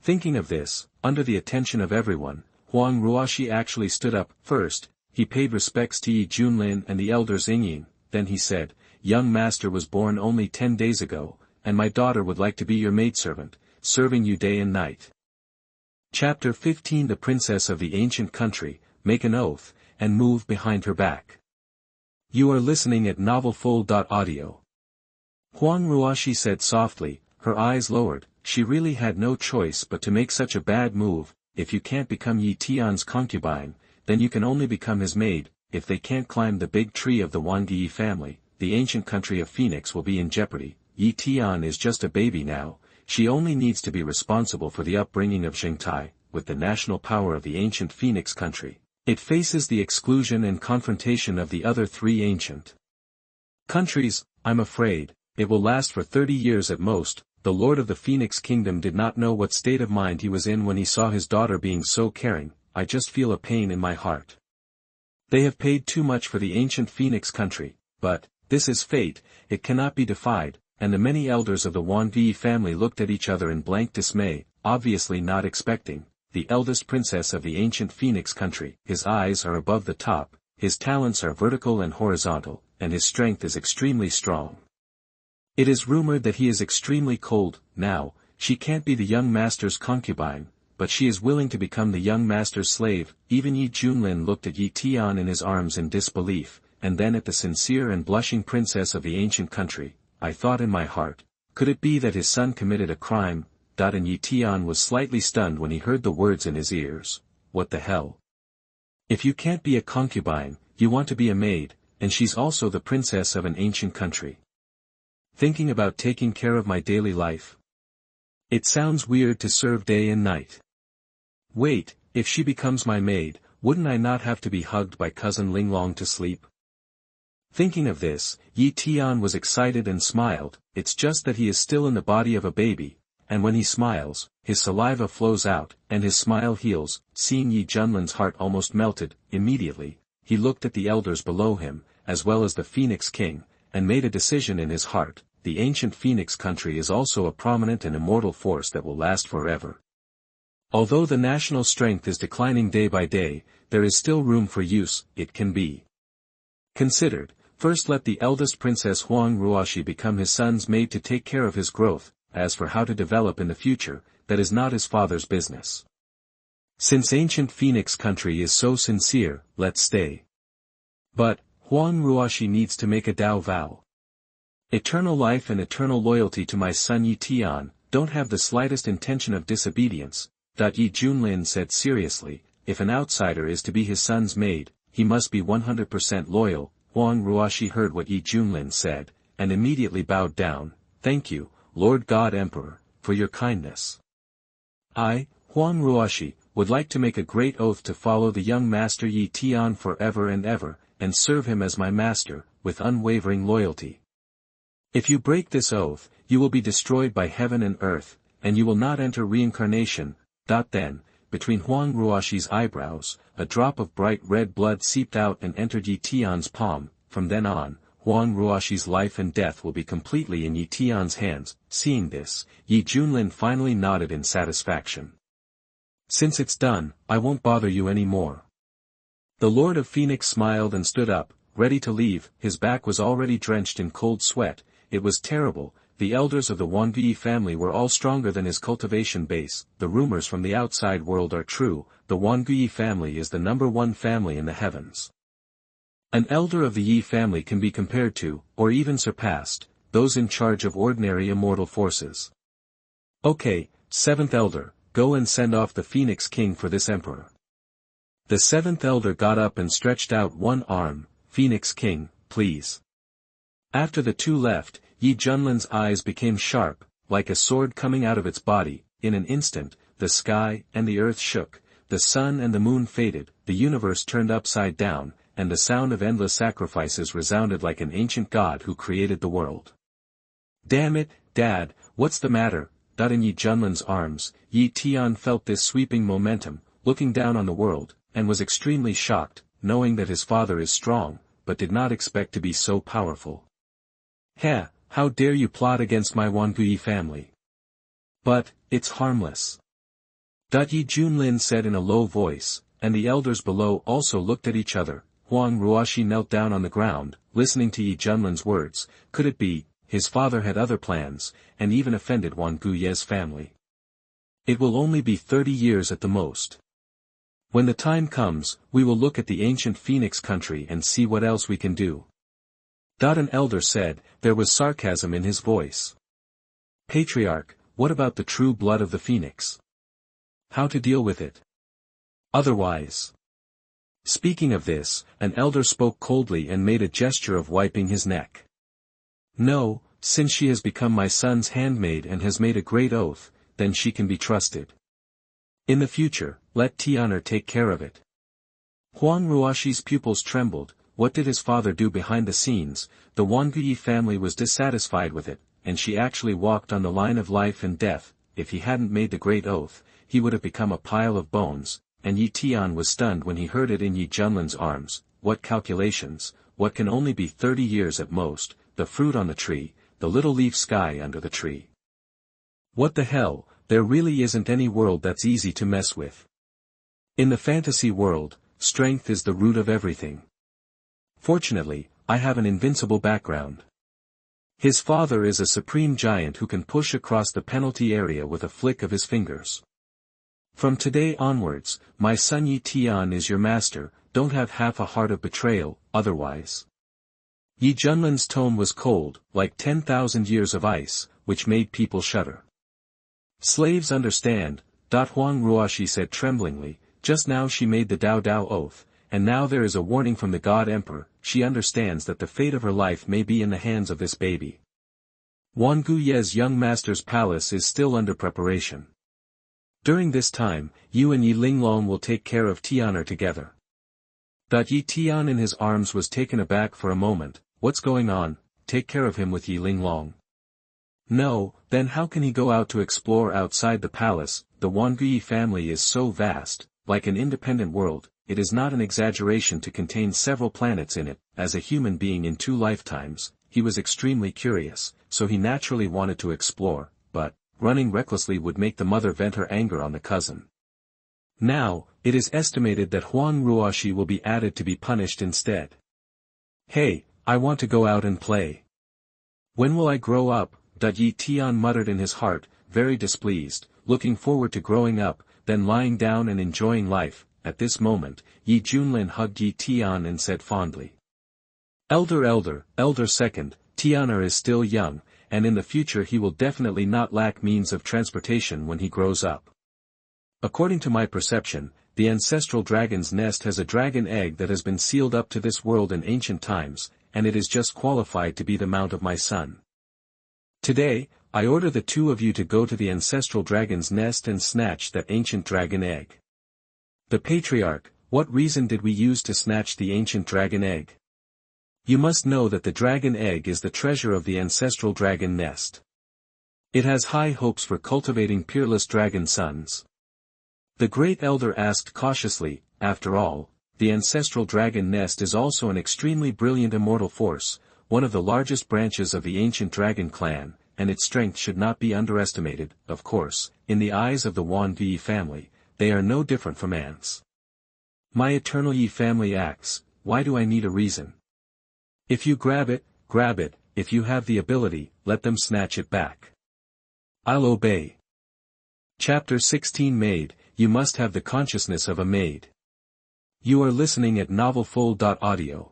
Thinking of this, under the attention of everyone, Huang Ruoxi actually stood up. First, he paid respects to Yi Junlin and the elders Yingying. Then he said, "Young master was born only 10 days ago, and my daughter would like to be your maidservant, serving you day and night." Chapter 15. The princess of the ancient country, make an oath, and move behind her back. You are listening at novelfull.audio. Huang Ruoxi said softly, her eyes lowered. She really had no choice but to make such a bad move. If you can't become Yi Tian's concubine, then you can only become his maid. If they can't climb the big tree of the Wangyi family, the ancient country of Phoenix will be in jeopardy. Yi Tian is just a baby now, she only needs to be responsible for the upbringing of Zhengtai. With the national power of the ancient Phoenix country, it faces the exclusion and confrontation of the other 3 ancient countries. I'm afraid it will last for 30 years at most. The Lord of the Phoenix Kingdom did not know what state of mind he was in when he saw his daughter being so caring. I just feel a pain in my heart. They have paid too much for the ancient Phoenix country, but this is fate, it cannot be defied. And the many elders of the Wangyi family looked at each other in blank dismay, obviously not expecting. The eldest princess of the ancient Phoenix country, his eyes are above the top, his talents are vertical and horizontal, and his strength is extremely strong. It is rumored that he is extremely cold. Now, she can't be the young master's concubine, but she is willing to become the young master's slave. Even Yi Junlin looked at Yi Tian in his arms in disbelief, and then at the sincere and blushing princess of the ancient country. I thought in my heart, could it be that his son committed a crime? And Yi Tian was slightly stunned when he heard the words in his ears. What the hell? If you can't be a concubine, you want to be a maid, and she's also the princess of an ancient country. Thinking about taking care of my daily life? It sounds weird to serve day and night. Wait, if she becomes my maid, wouldn't I not have to be hugged by cousin Linglong to sleep? Thinking of this, Yi Tian was excited and smiled. It's just that he is still in the body of a baby, and when he smiles, his saliva flows out, and his smile heals. Seeing Yi Junlin's heart almost melted. Immediately, he looked at the elders below him, as well as the Phoenix King, and made a decision in his heart. The ancient Phoenix country is also a prominent and immortal force that will last forever. Although the national strength is declining day by day, there is still room for use. It can be considered. First, let the eldest princess Huang Ruoshi become his son's maid to take care of his growth. As for how to develop in the future, that is not his father's business. Since ancient Phoenix country is so sincere, let's stay. But, Huang Ruoshi needs to make a Dao vow. Eternal life and eternal loyalty to my son Yi Tian. Don't have the slightest intention of disobedience. Yi Junlin said seriously, if an outsider is to be his son's maid, he must be 100% loyal. Huang Ruoshi heard what Yi Junlin said, and immediately bowed down. Thank you, Lord God Emperor, for your kindness. I, Huang Ruoshi, would like to make a great oath to follow the young master Yi Tian forever and ever, and serve him as my master, with unwavering loyalty. If you break this oath, you will be destroyed by heaven and earth, and you will not enter reincarnation. Then, between Huang Ruoshi's eyebrows, a drop of bright red blood seeped out and entered Yi Tian's palm. From then on, Huang Ruoshi's life and death will be completely in Yi Tian's hands. Seeing this, Yi Junlin finally nodded in satisfaction. Since it's done, I won't bother you any more. The Lord of Phoenix smiled and stood up, ready to leave. His back was already drenched in cold sweat. It was terrible. The elders of the Wangui family were all stronger than his cultivation base. The rumors from the outside world are true. The Wangui family is the #1 family in the heavens. An elder of the Yi family can be compared to, or even surpassed, those in charge of ordinary immortal forces. Okay, 7th elder, go and send off the Phoenix King for this emperor. The 7th elder got up and stretched out one arm. Phoenix King, please. After the two left, Yi Junlin's eyes became sharp, like a sword coming out of its body. In an instant, the sky and the earth shook, the sun and the moon faded, the universe turned upside down, and the sound of endless sacrifices resounded like an ancient god who created the world. Damn it, Dad, what's the matter? In Yi Junlin's arms, Yi Tian felt this sweeping momentum, looking down on the world, and was extremely shocked, knowing that his father is strong, but did not expect to be so powerful. Heh, how dare you plot against my Wangui family? But, it's harmless. Yi Junlin said in a low voice, and the elders below also looked at each other. Huang Ruoshi knelt down on the ground, listening to Yi Junlin's words. Could it be, his father had other plans, and even offended Wanguye's family? It will only be 30 years at the most. When the time comes, we will look at the ancient Phoenix country and see what else we can do. An elder said. There was sarcasm in his voice. Patriarch, what about the true blood of the Phoenix? How to deal with it? Otherwise. Speaking of this, an elder spoke coldly and made a gesture of wiping his neck. No, since she has become my son's handmaid and has made a great oath, then she can be trusted. In the future, let Tianer take care of it. Huang Ruoshi's pupils trembled. What did his father do behind the scenes? The Wangui family was dissatisfied with it, and she actually walked on the line of life and death. If he hadn't made the great oath, he would have become a pile of bones, and Yi Tian was stunned when he heard it in Yi Junlin's arms. What calculations? What can only be 30 years at most? The fruit on the tree, the little leaf sky under the tree. What the hell? There really isn't any world that's easy to mess with. In the fantasy world, strength is the root of everything. Fortunately, I have an invincible background. His father is a supreme giant who can push across the penalty area with a flick of his fingers. From today onwards, my son Yi Tian is your master. Don't have half a heart of betrayal, otherwise. Yi Junlin's tone was cold, like 10,000 years of ice, which made people shudder. Slaves understand, Huang Ruoshi said tremblingly. Just now she made the Dao oath, and now there is a warning from the God Emperor. She understands that the fate of her life may be in the hands of this baby. Wang Guye's young master's palace is still under preparation. During this time, you and Yi Linglong will take care of Tianer together. Yi Tian in his arms was taken aback for a moment. What's going on? Take care of him with Yi Linglong. No, then how can he go out to explore outside the palace? The Wanguyi family is so vast, like an independent world. It is not an exaggeration to contain several planets in it. As a human being in 2 lifetimes, he was extremely curious, so he naturally wanted to explore, but running recklessly would make the mother vent her anger on the cousin. Now, it is estimated that Huang Ruoshi will be added to be punished instead. Hey, I want to go out and play. When will I grow up? Yi Tian muttered in his heart, very displeased, looking forward to growing up, then lying down and enjoying life. At this moment, Yi Junlin hugged Yi Tian and said fondly. Elder second, Tianer is still young, and in the future he will definitely not lack means of transportation when he grows up. According to my perception, the ancestral dragon's nest has a dragon egg that has been sealed up to this world in ancient times, and it is just qualified to be the mount of my son. Today, I order the 2 of you to go to the ancestral dragon's nest and snatch that ancient dragon egg. The Patriarch, what reason did we use to snatch the ancient dragon egg? You must know that the dragon egg is the treasure of the ancestral dragon nest. It has high hopes for cultivating peerless dragon sons. The great elder asked cautiously, after all, the ancestral dragon nest is also an extremely brilliant immortal force, one of the largest branches of the ancient dragon clan, and its strength should not be underestimated. Of course, in the eyes of the Wan Yi family, they are no different from ants. My eternal Yi family acts, why do I need a reason? If you grab it, if you have the ability, let them snatch it back. I'll obey. Chapter 16 Maid, you must have the consciousness of a maid. You are listening at novelfull.audio.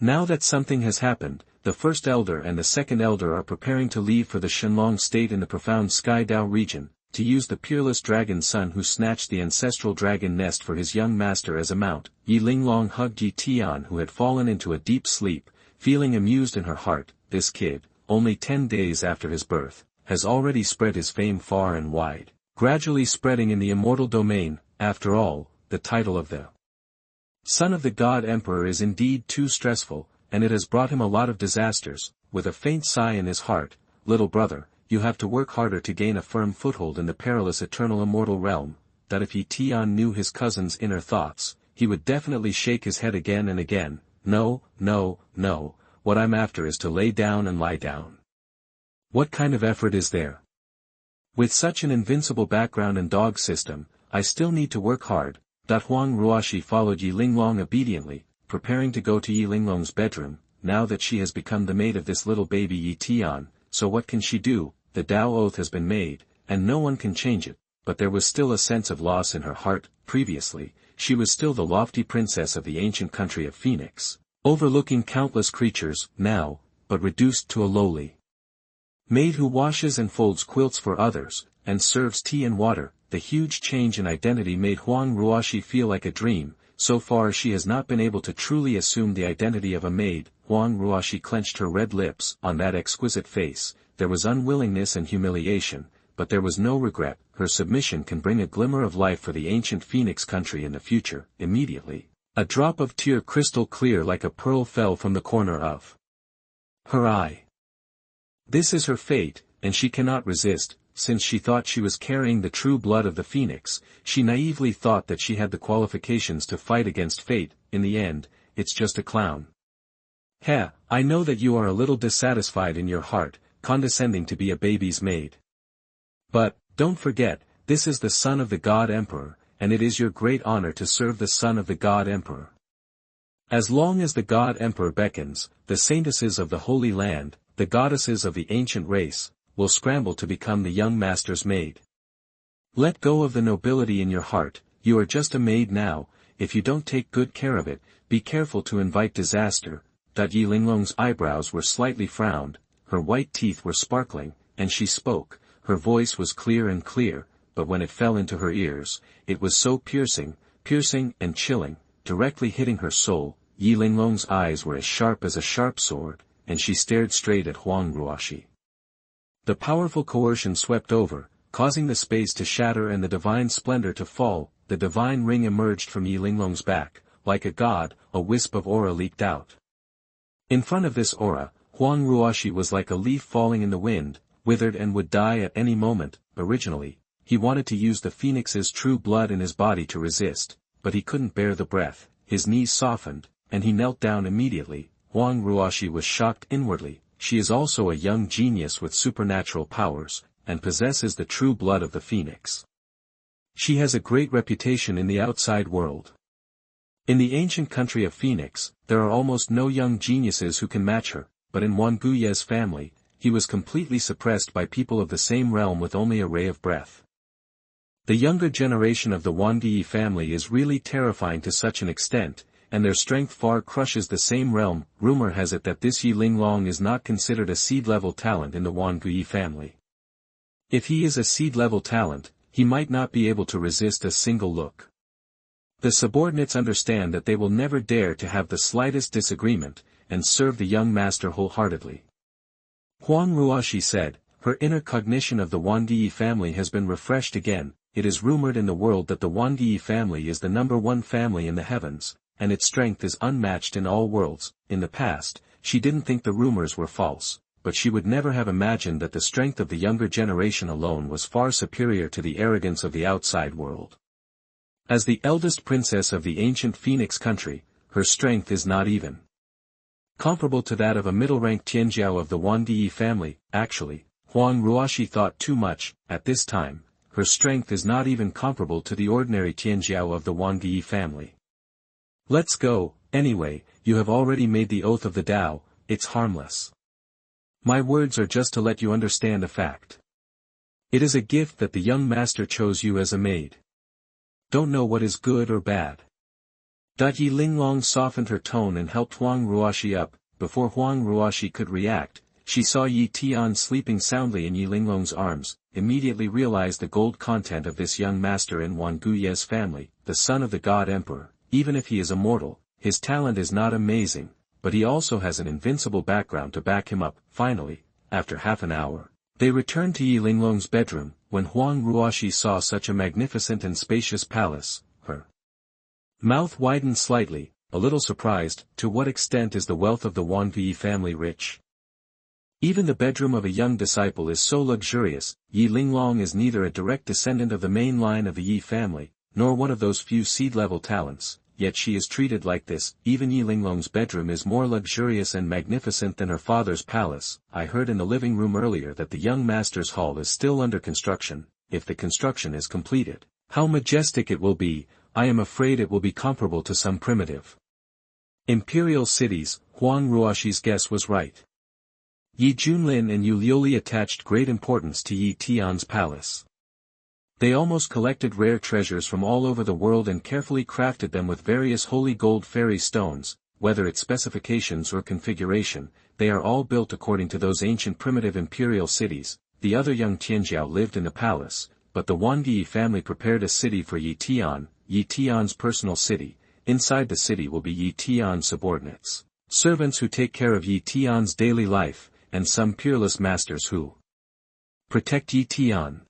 Now that something has happened, the first elder and the second elder are preparing to leave for the Shenlong state in the profound Sky Dao region, to use the peerless dragon son who snatched the ancestral dragon nest for his young master as a mount. Yi Linglong hugged Yi Tian who had fallen into a deep sleep, feeling amused in her heart. This kid, only 10 days after his birth, has already spread his fame far and wide, gradually spreading in the immortal domain. After all, the title of the son of the God Emperor is indeed too stressful, and it has brought him a lot of disasters. With a faint sigh in his heart, little brother, you have to work harder to gain a firm foothold in the perilous eternal immortal realm. That if Yi Tian knew his cousin's inner thoughts, he would definitely shake his head again and again. No, what I'm after is to lay down and lie down. What kind of effort is there? With such an invincible background and dog system, I still need to work hard. Huang Ruoshi followed Yi Linglong obediently, preparing to go to Yi Linglong's bedroom. Now that she has become the maid of this little baby Yi Tian, so what can she do? The Tao oath has been made, and no one can change it, but there was still a sense of loss in her heart. Previously, she was still the lofty princess of the ancient country of Phoenix, overlooking countless creatures, now, but reduced to a lowly maid who washes and folds quilts for others, and serves tea and water. The huge change in identity made Huang Ruoshi feel like a dream. So far she has not been able to truly assume the identity of a maid. Huang Ruoshi clenched her red lips. On that exquisite face, there was unwillingness and humiliation, but there was no regret. Her submission can bring a glimmer of life for the ancient Phoenix country in the future. Immediately, a drop of tear crystal clear like a pearl fell from the corner of her eye. This is her fate, and she cannot resist. Since she thought she was carrying the true blood of the Phoenix, she naively thought that she had the qualifications to fight against fate. In the end, it's just a clown. I know that you are a little dissatisfied in your heart, condescending to be a baby's maid. But, don't forget, this is the son of the God Emperor, and it is your great honor to serve the son of the God Emperor. As long as the God Emperor beckons, the saintesses of the Holy Land, the goddesses of the ancient race, will scramble to become the young master's maid. Let go of the nobility in your heart. You are just a maid now. If you don't take good care of it, be careful to invite disaster. Yi Linglong's eyebrows were slightly frowned, her white teeth were sparkling, and she spoke. Her voice was clear, but when it fell into her ears, it was so piercing and chilling, directly hitting her soul. Yi Linglong's eyes were as sharp as a sharp sword, and she stared straight at Huang Ruoshi. The powerful coercion swept over, causing the space to shatter and the divine splendor to fall. The divine ring emerged from Yi Linglong's back. Like a god, a wisp of aura leaked out. In front of this aura, Huang Ruoshi was like a leaf falling in the wind, withered and would die at any moment. Originally, he wanted to use the phoenix's true blood in his body to resist, but he couldn't bear the breath. His knees softened, and he knelt down immediately. Huang Ruoshi was shocked inwardly. She is also a young genius with supernatural powers, and possesses the true blood of the phoenix. She has a great reputation in the outside world. In the ancient country of Phoenix, there are almost no young geniuses who can match her, but in Wan Guye's family, he was completely suppressed by people of the same realm with only a ray of breath. The younger generation of the Wan Guye family is really terrifying to such an extent, and their strength far crushes the same realm. Rumor has it that this Yi Linglong is not considered a seed-level talent in the Wan Guye family. If he is a seed-level talent, he might not be able to resist a single look. The subordinates understand that they will never dare to have the slightest disagreement, and serve the young master wholeheartedly. Huang Ruoshi said, her inner cognition of the Wan Guye family has been refreshed again. It is rumored in the world that the Wan Guye family is the #1 family in the heavens, and its strength is unmatched in all worlds. In the past, she didn't think the rumors were false, but she would never have imagined that the strength of the younger generation alone was far superior to the arrogance of the outside world. As the eldest princess of the ancient Phoenix country, her strength is not even comparable to that of a middle-rank Tianjiao of the Wan Guye family. Actually, Huang Ruoshi thought too much. At this time, her strength is not even comparable to the ordinary Tianjiao of the Wan Guye family. Let's go. Anyway, you have already made the oath of the Tao. It's harmless. My words are just to let you understand a fact. It is a gift that the young master chose you as a maid. Don't know what is good or bad. Yi Linglong softened her tone and helped Huang Ruoshi up. Before Huang Ruoshi could react, she saw Yi Tian sleeping soundly in Yi Linglong's arms, immediately realized the gold content of this young master in Wan Guye's family, the son of the God Emperor. Even if he is a mortal, his talent is not amazing, but he also has an invincible background to back him up. Finally, after half an hour, they returned to Yi Linglong's bedroom. When Huang Ruoshi saw such a magnificent and spacious palace, her mouth widened slightly, a little surprised. To what extent is the wealth of the Wan Guye family rich? Even the bedroom of a young disciple is so luxurious. Yi Linglong is neither a direct descendant of the main line of the Yi family, nor one of those few seed-level talents, yet she is treated like this. Even Yi Linglong's bedroom is more luxurious and magnificent than her father's palace. I heard in the living room earlier that the young master's hall is still under construction. If the construction is completed, how majestic it will be. I am afraid it will be comparable to some primitive imperial cities. Huang Ruoshi's guess was right. Yi Junlin and Yu Liuli attached great importance to Yi Tian's palace. They almost collected rare treasures from all over the world and carefully crafted them with various holy gold fairy stones. Whether its specifications or configuration, they are all built according to those ancient primitive imperial cities. The other young Tianjiao lived in the palace, but the Wan Guye family prepared a city for Yi Tian, Yi Tian's personal city. Inside the city will be Yi Tian's subordinates, servants who take care of Yi Tian's daily life, and some peerless masters who protect Yi Tian.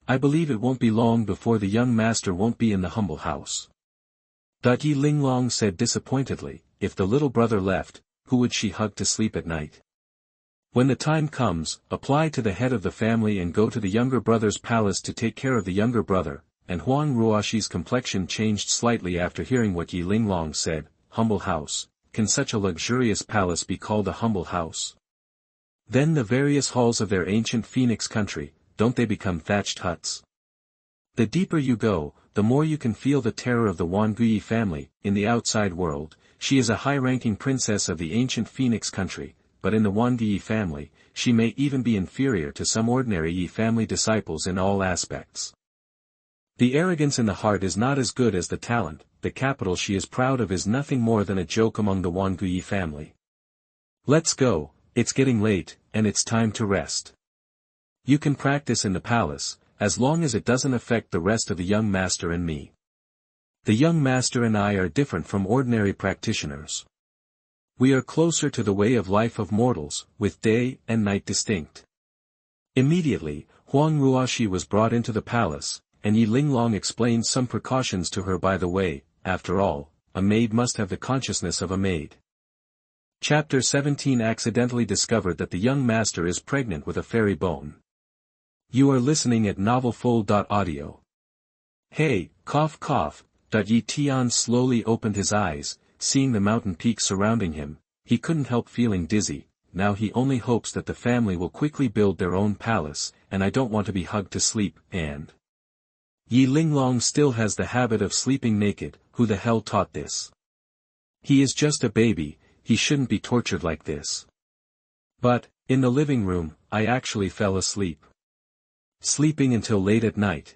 I believe it won't be long before the young master won't be in the humble house. Yi Linglong said disappointedly. If the little brother left, who would she hug to sleep at night? When the time comes, apply to the head of the family and go to the younger brother's palace to take care of the younger brother. And Huang Ruoshi's complexion changed slightly after hearing what Yi Linglong said. Humble house. Can such a luxurious palace be called a humble house? Then the various halls of their ancient Phoenix country, don't they become thatched huts? The deeper you go, the more you can feel the terror of the Wan Guye family. In the outside world, she is a high-ranking princess of the ancient Phoenix country, but in the Wan Guye family, she may even be inferior to some ordinary Yi family disciples in all aspects. The arrogance in the heart is not as good as the talent. The capital she is proud of is nothing more than a joke among the Wan Guye family. Let's go, it's getting late, and it's time to rest. You can practice in the palace, as long as it doesn't affect the rest of the young master and me. The young master and I are different from ordinary practitioners. We are closer to the way of life of mortals, with day and night distinct. Immediately, Huang Ruoxi was brought into the palace, and Yi Linglong explained some precautions to her by the way. After all, a maid must have the consciousness of a maid. Chapter 17 accidentally discovered that the young master is pregnant with a fairy bone. You are listening at novelfull.audio. Hey, cough cough. Yi Tian slowly opened his eyes, seeing the mountain peaks surrounding him. He couldn't help feeling dizzy. Now he only hopes that the family will quickly build their own palace, and I don't want to be hugged to sleep, and Yi Linglong still has the habit of sleeping naked. Who the hell taught this? He is just a baby, he shouldn't be tortured like this. But, in the living room, I actually fell asleep. Sleeping until late at night.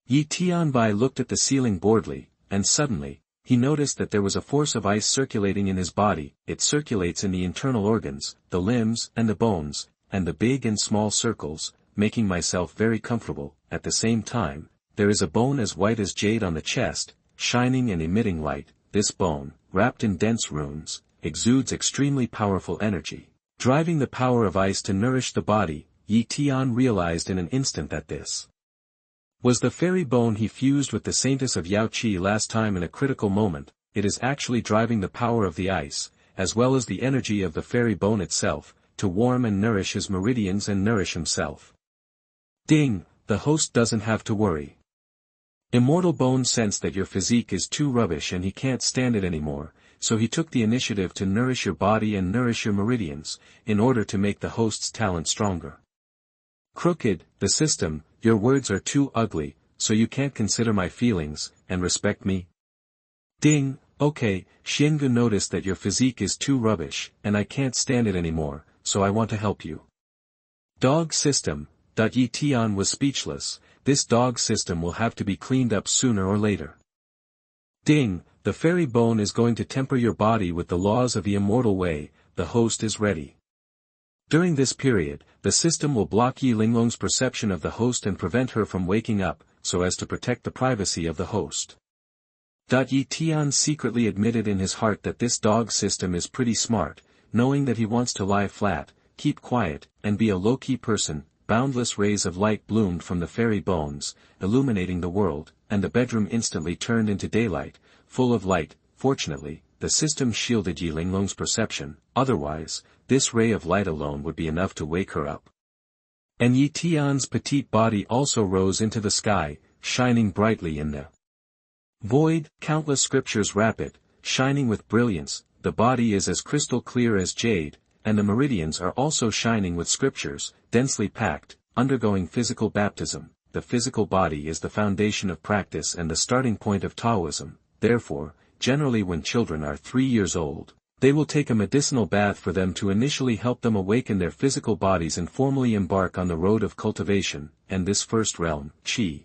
Yi Tianbai looked at the ceiling boredly, and suddenly, he noticed that there was a force of ice circulating in his body. It circulates in the internal organs, the limbs and the bones, and the big and small circles, making myself very comfortable. At the same time, there is a bone as white as jade on the chest, shining and emitting light. This bone, wrapped in dense runes, exudes extremely powerful energy, driving the power of ice to nourish the body. Yi Tian realized in an instant that this was the fairy bone he fused with the saintess of Yao Qi last time in a critical moment. It is actually driving the power of the ice, as well as the energy of the fairy bone itself, to warm and nourish his meridians and nourish himself. Ding, the host doesn't have to worry. Immortal Bone sensed that your physique is too rubbish and he can't stand it anymore, so he took the initiative to nourish your body and nourish your meridians, in order to make the host's talent stronger. Crooked, the system, your words are too ugly, so you can't consider my feelings, and respect me? Ding, okay, Xiangu noticed that your physique is too rubbish, and I can't stand it anymore, so I want to help you. Dog system. Yi Tian was speechless. This dog system will have to be cleaned up sooner or later. Ding, the fairy bone is going to temper your body with the laws of the immortal way. The host is ready. During this period, the system will block Yi Linglong's perception of the host and prevent her from waking up, so as to protect the privacy of the host. Yi Tian secretly admitted in his heart that this dog system is pretty smart, knowing that he wants to lie flat, keep quiet, and be a low-key person. Boundless rays of light bloomed from the fairy bones, illuminating the world, and the bedroom instantly turned into daylight, full of light. Fortunately, the system shielded Yi Linglong's perception, otherwise, this ray of light alone would be enough to wake her up. And Yi Tian's petite body also rose into the sky, shining brightly in the void. Countless scriptures wrap it, shining with brilliance. The body is as crystal clear as jade, and the meridians are also shining with scriptures, densely packed, undergoing physical baptism. The physical body is the foundation of practice and the starting point of Taoism. Therefore, generally when children are 3 years old, they will take a medicinal bath for them to initially help them awaken their physical bodies and formally embark on the road of cultivation, and this first realm, Qi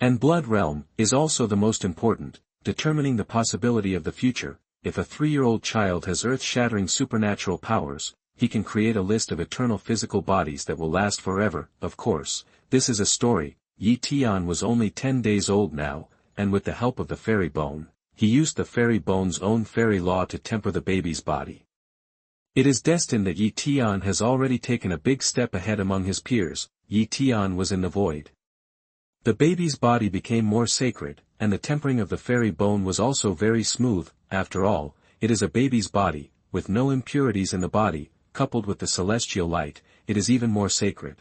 and blood realm, is also the most important, determining the possibility of the future. If a 3-year-old child has earth-shattering supernatural powers, he can create a list of eternal physical bodies that will last forever. Of course, this is a story. Yi Tian was only 10 days old now, and with the help of the fairy bone, he used the fairy bone's own fairy law to temper the baby's body. It is destined that Yi Tian has already taken a big step ahead among his peers. Yi Tian was in the void. The baby's body became more sacred, and the tempering of the fairy bone was also very smooth. After all, it is a baby's body, with no impurities in the body, coupled with the celestial light, it is even more sacred.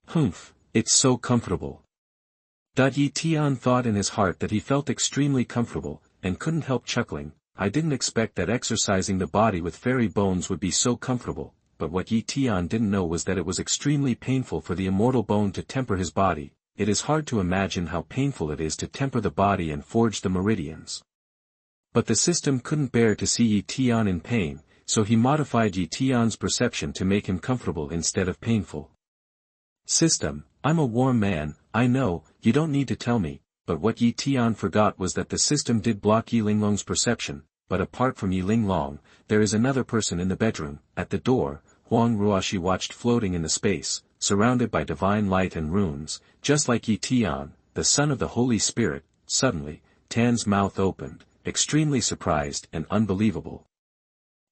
Humph, it's so comfortable. Yi Tian thought in his heart that he felt extremely comfortable, and couldn't help chuckling. I didn't expect that exercising the body with fairy bones would be so comfortable, but what Yi Tian didn't know was that it was extremely painful for the immortal bone to temper his body. It is hard to imagine how painful it is to temper the body and forge the meridians. But the system couldn't bear to see Yi Tian in pain, so he modified Yi Tian's perception to make him comfortable instead of painful. System, I'm a warm man, I know, you don't need to tell me, but what Yi Tian forgot was that the system did block Yi Linglong's perception. But apart from Yi Linglong, there is another person in the bedroom. At the door, Huang Ruoxi watched floating in the space, surrounded by divine light and runes, just like Yi Tian, the son of the Holy Spirit. Suddenly, Tan's mouth opened, extremely surprised and unbelievable.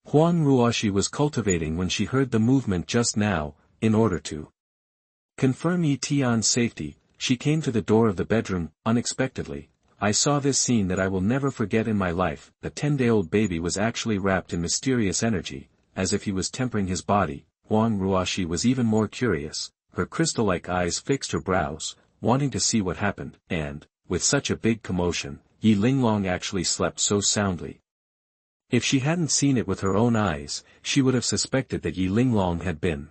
Huang Ruoshi was cultivating when she heard the movement just now, in order to confirm Yi Tian's safety. She came to the door of the bedroom, unexpectedly. I saw this scene that I will never forget in my life. The 10-day-old baby was actually wrapped in mysterious energy, as if he was tempering his body. Huang Ruoshi was even more curious. Her crystal-like eyes fixed her brows, wanting to see what happened, and, with such a big commotion, Yi Linglong actually slept so soundly. If she hadn't seen it with her own eyes, she would have suspected that Yi Linglong had been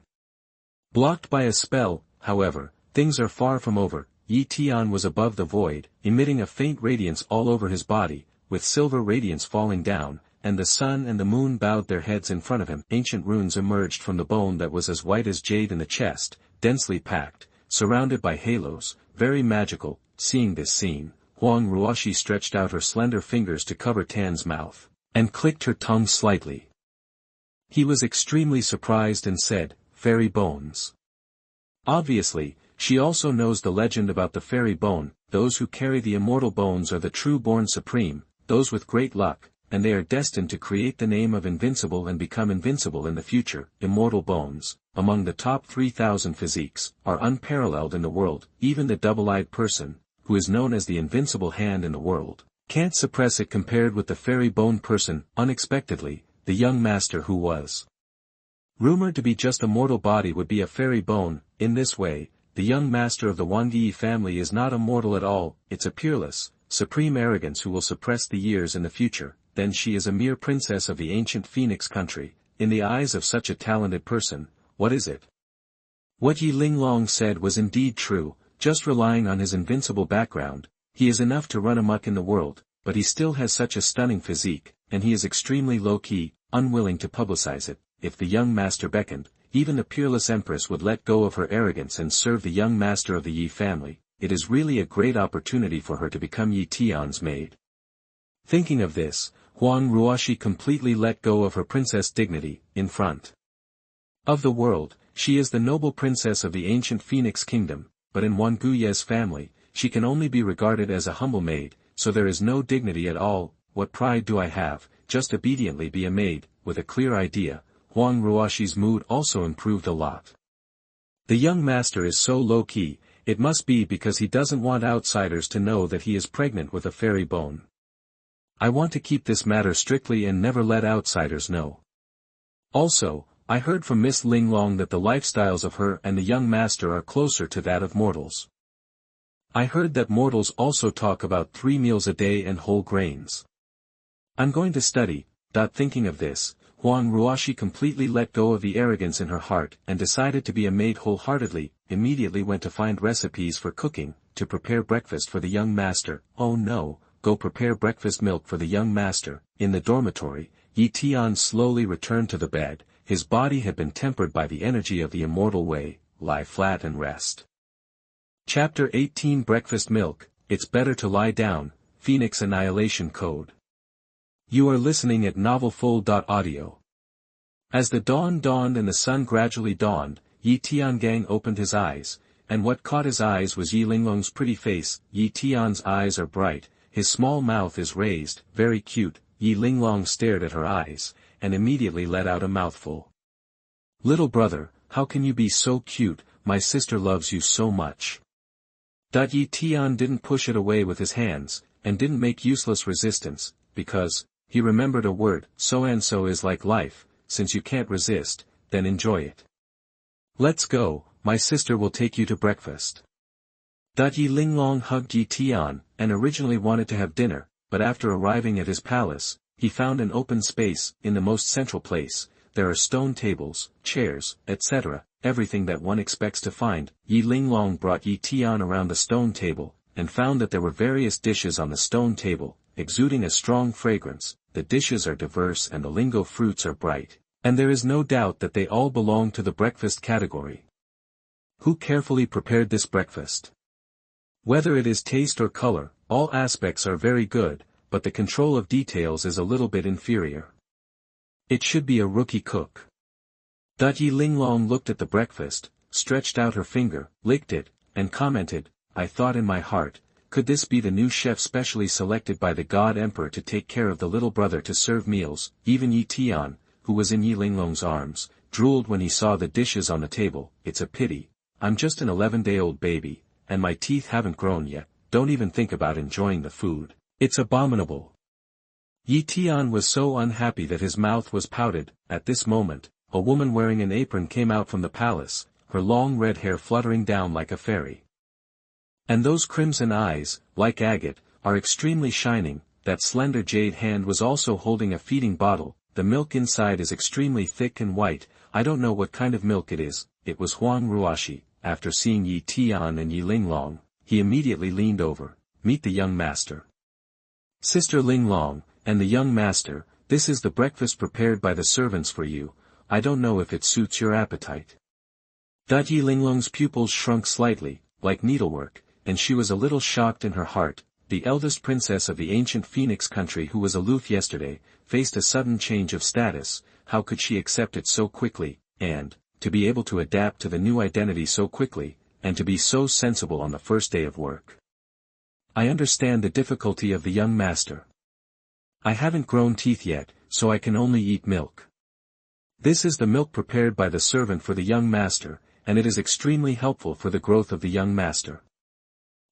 blocked by a spell. However, things are far from over. Yi Tian was above the void, emitting a faint radiance all over his body, with silver radiance falling down, and the sun and the moon bowed their heads in front of him. Ancient runes emerged from the bone that was as white as jade in the chest, densely packed, surrounded by halos, very magical. Seeing this scene, Huang Ruoshi stretched out her slender fingers to cover Tan's mouth, and clicked her tongue slightly. He was extremely surprised and said, "Fairy bones." Obviously, she also knows the legend about the fairy bone. Those who carry the immortal bones are the true born supreme, those with great luck, and they are destined to create the name of invincible and become invincible in the future. Immortal bones, among the top 3,000 physiques, are unparalleled in the world. Even the double-eyed person, who is known as the invincible hand in the world, can't suppress it compared with the fairy bone person. Unexpectedly, the young master who was rumored to be just a mortal body would be a fairy bone. In this way, the young master of the Wangyi family is not a mortal at all. It's a peerless, supreme arrogance who will suppress the years in the future. Then she is a mere princess of the ancient Phoenix country. In the eyes of such a talented person, what is it? What Yi Linglong said was indeed true. Just relying on his invincible background, he is enough to run amok in the world, but he still has such a stunning physique, and he is extremely low-key, unwilling to publicize it. If the young master beckoned, even the peerless empress would let go of her arrogance and serve the young master of the Yi family. It is really a great opportunity for her to become Yi Tian's maid. Thinking of this, Huang Ruoshi completely let go of her princess dignity. In front of the world, she is the noble princess of the ancient Phoenix kingdom, but in Wang Guye's family, she can only be regarded as a humble maid, so there is no dignity at all. What pride do I have? Just obediently be a maid. With a clear idea, Huang Ruoshi's mood also improved a lot. The young master is so low-key, it must be because he doesn't want outsiders to know that he is pregnant with a fairy bone. I want to keep this matter strictly and never let outsiders know. Also, I heard from Miss Linglong that the lifestyles of her and the young master are closer to that of mortals. I heard that mortals also talk about 3 meals a day and whole grains. I'm going to study. Thinking of this, Huang Ruoshi completely let go of the arrogance in her heart and decided to be a maid wholeheartedly. Immediately went to find recipes for cooking, to prepare breakfast for the young master. Oh no, go prepare breakfast milk for the young master. In the dormitory, Yi Tian slowly returned to the bed. His body had been tempered by the energy of the immortal way. Lie flat and rest. Chapter 18 Breakfast Milk. It's better to lie down. Phoenix Annihilation Code. You are listening at novelfull.audio. As the dawn dawned and the sun gradually dawned, Yi Tiangang opened his eyes, and what caught his eyes was Yi Linglong's pretty face. Yi Tian's eyes are bright, his small mouth is raised, very cute. Yi Linglong stared at her eyes, and immediately let out a mouthful. Little brother, how can you be so cute? My sister loves you so much. Yi Tian didn't push it away with his hands, and didn't make useless resistance, because he remembered a word. So is like life. Since you can't resist, then enjoy it. Let's go, my sister will take you to breakfast. Yi Linglong hugged Yi Tian, and originally wanted to have dinner, but after arriving at his palace, he found an open space. In the most central place, there are stone tables, chairs, etc., everything that one expects to find. Yi Linglong brought Yi Tian around the stone table, and found that there were various dishes on the stone table, exuding a strong fragrance. The dishes are diverse and the lingo fruits are bright, and there is no doubt that they all belong to the breakfast category. Who carefully prepared this breakfast? Whether it is taste or color, all aspects are very good, but the control of details is a little bit inferior. It should be a rookie cook. Yi Linglong looked at the breakfast, stretched out her finger, licked it, and commented, I thought in my heart, Could this be the new chef specially selected by the God Emperor to take care of the little brother to serve meals? Even Yi Tian, who was in Yi Linglong's arms, drooled when he saw the dishes on the table. It's a pity. I'm just an 11-day-old baby, and my teeth haven't grown yet. Don't even think about enjoying the food. It's abominable. Yi Tian was so unhappy that his mouth was pouted. At this moment, a woman wearing an apron came out from the palace, her long red hair fluttering down like a fairy. And those crimson eyes, like agate, are extremely shining. That slender jade hand was also holding a feeding bottle. The milk inside is extremely thick and white. I don't know what kind of milk it is. It was Huang Ruoxi. After seeing Yi Tian and Yi Linglong, he immediately leaned over. Meet the young master. Sister Linglong, and the young master, this is the breakfast prepared by the servants for you. I don't know if it suits your appetite. Yi Linglong's pupils shrunk slightly, like needlework, and she was a little shocked in her heart. The eldest princess of the ancient Phoenix country who was aloof yesterday, faced a sudden change of status. How could she accept it so quickly, and, to be able to adapt to the new identity so quickly, and to be so sensible on the first day of work? I understand the difficulty of the young master. I haven't grown teeth yet, so I can only eat milk. This is the milk prepared by the servant for the young master, and it is extremely helpful for the growth of the young master.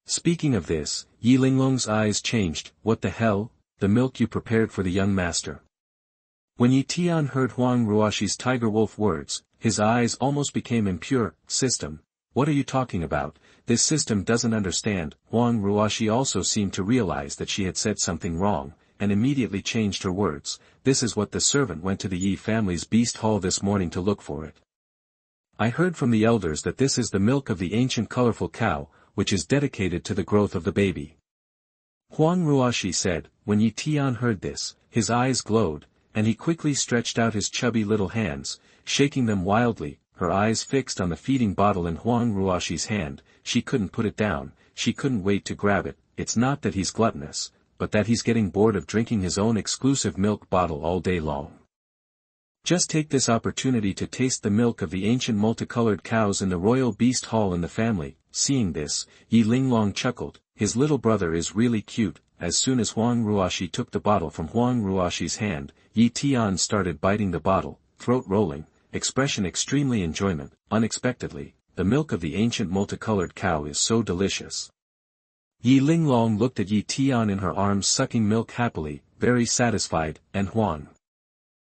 Speaking of this, Yi Linglong's eyes changed. What the hell? The milk you prepared for the young master? When Yi Tian heard Huang Ruoxi's tiger wolf words, his eyes almost became impure. System. What are you talking about? This system doesn't understand. Huang Ruoxi also seemed to realize that she had said something wrong, and immediately changed her words. This is what the servant went to the Yi family's beast hall this morning to look for it. I heard from the elders that this is the milk of the ancient colorful cow, which is dedicated to the growth of the baby. Huang Ruoxi said. When Yi Tian heard this, his eyes glowed, and he quickly stretched out his chubby little hands, shaking them wildly, her eyes fixed on the feeding bottle in Huang Ruoxi's hand. She couldn't put it down, she couldn't wait to grab it. It's not that he's gluttonous, but that he's getting bored of drinking his own exclusive milk bottle all day long. Just take this opportunity to taste the milk of the ancient multicolored cows in the royal beast hall in the family. Seeing this, Yi Linglong chuckled. His little brother is really cute. As soon as Huang Ruoxi took the bottle from Huang Ruoxi's hand, Yi Tian started biting the bottle, throat rolling, expression extremely enjoyment. Unexpectedly, the milk of the ancient multicolored cow is so delicious. Yi Linglong looked at Yi Tian in her arms sucking milk happily, very satisfied, and Huang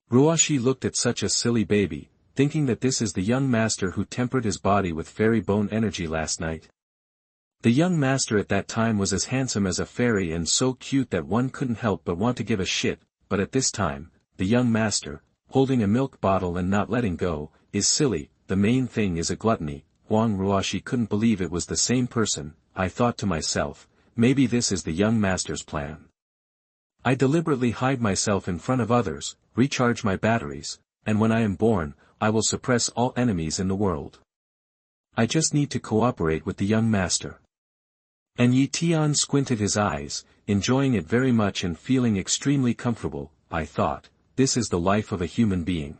Ruoxi looked at such a silly baby, thinking that this is the young master who tempered his body with fairy bone energy last night. The young master at that time was as handsome as a fairy and so cute that one couldn't help but want to give a shit, but at this time, the young master, holding a milk bottle and not letting go, is silly. The main thing is a gluttony. Huang Ruoxi couldn't believe it was the same person. I thought to myself, maybe this is the young master's plan. I deliberately hide myself in front of others, recharge my batteries, and when I am born, I will suppress all enemies in the world. I just need to cooperate with the young master. And Yi Tian squinted his eyes, enjoying it very much and feeling extremely comfortable. I thought, this is the life of a human being.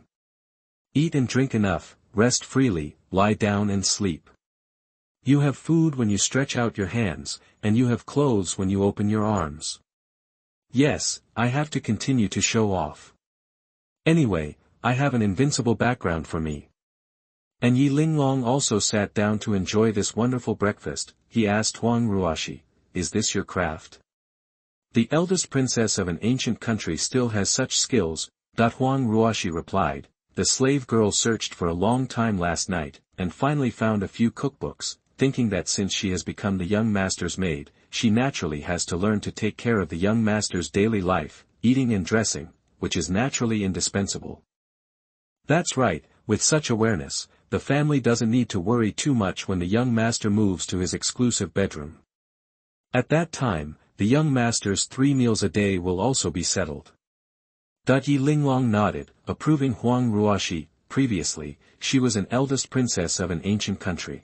Eat and drink enough, rest freely, lie down and sleep. You have food when you stretch out your hands, and you have clothes when you open your arms. Yes, I have to continue to show off. Anyway, I have an invincible background for me. And Yi Linglong also sat down to enjoy this wonderful breakfast. He asked Huang Ruoxi, is this your craft? The eldest princess of an ancient country still has such skills. Huang Ruoxi replied, the slave girl searched for a long time last night, and finally found a few cookbooks, thinking that since she has become the young master's maid, she naturally has to learn to take care of the young master's daily life, eating and dressing, which is naturally indispensable. That's right, with such awareness, the family doesn't need to worry too much when the young master moves to his exclusive bedroom. At that time, the young master's 3 meals a day will also be settled. Yi Linglong nodded, approving Huang Ruoxi. Previously, she was an eldest princess of an ancient country.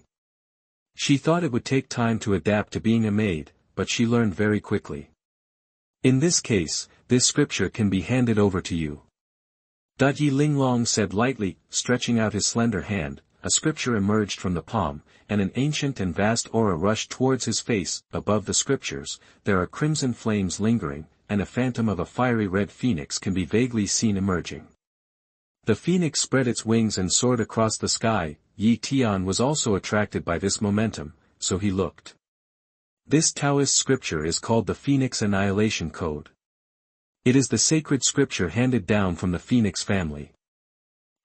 She thought it would take time to adapt to being a maid, but she learned very quickly. In this case, this scripture can be handed over to you. Yi Linglong said lightly, stretching out his slender hand, a scripture emerged from the palm, and an ancient and vast aura rushed towards his face. Above the scriptures, there are crimson flames lingering, and a phantom of a fiery red phoenix can be vaguely seen emerging. The phoenix spread its wings and soared across the sky. Yi Tian was also attracted by this momentum, so he looked. This Taoist scripture is called the Phoenix Annihilation Code. It is the sacred scripture handed down from the Phoenix family.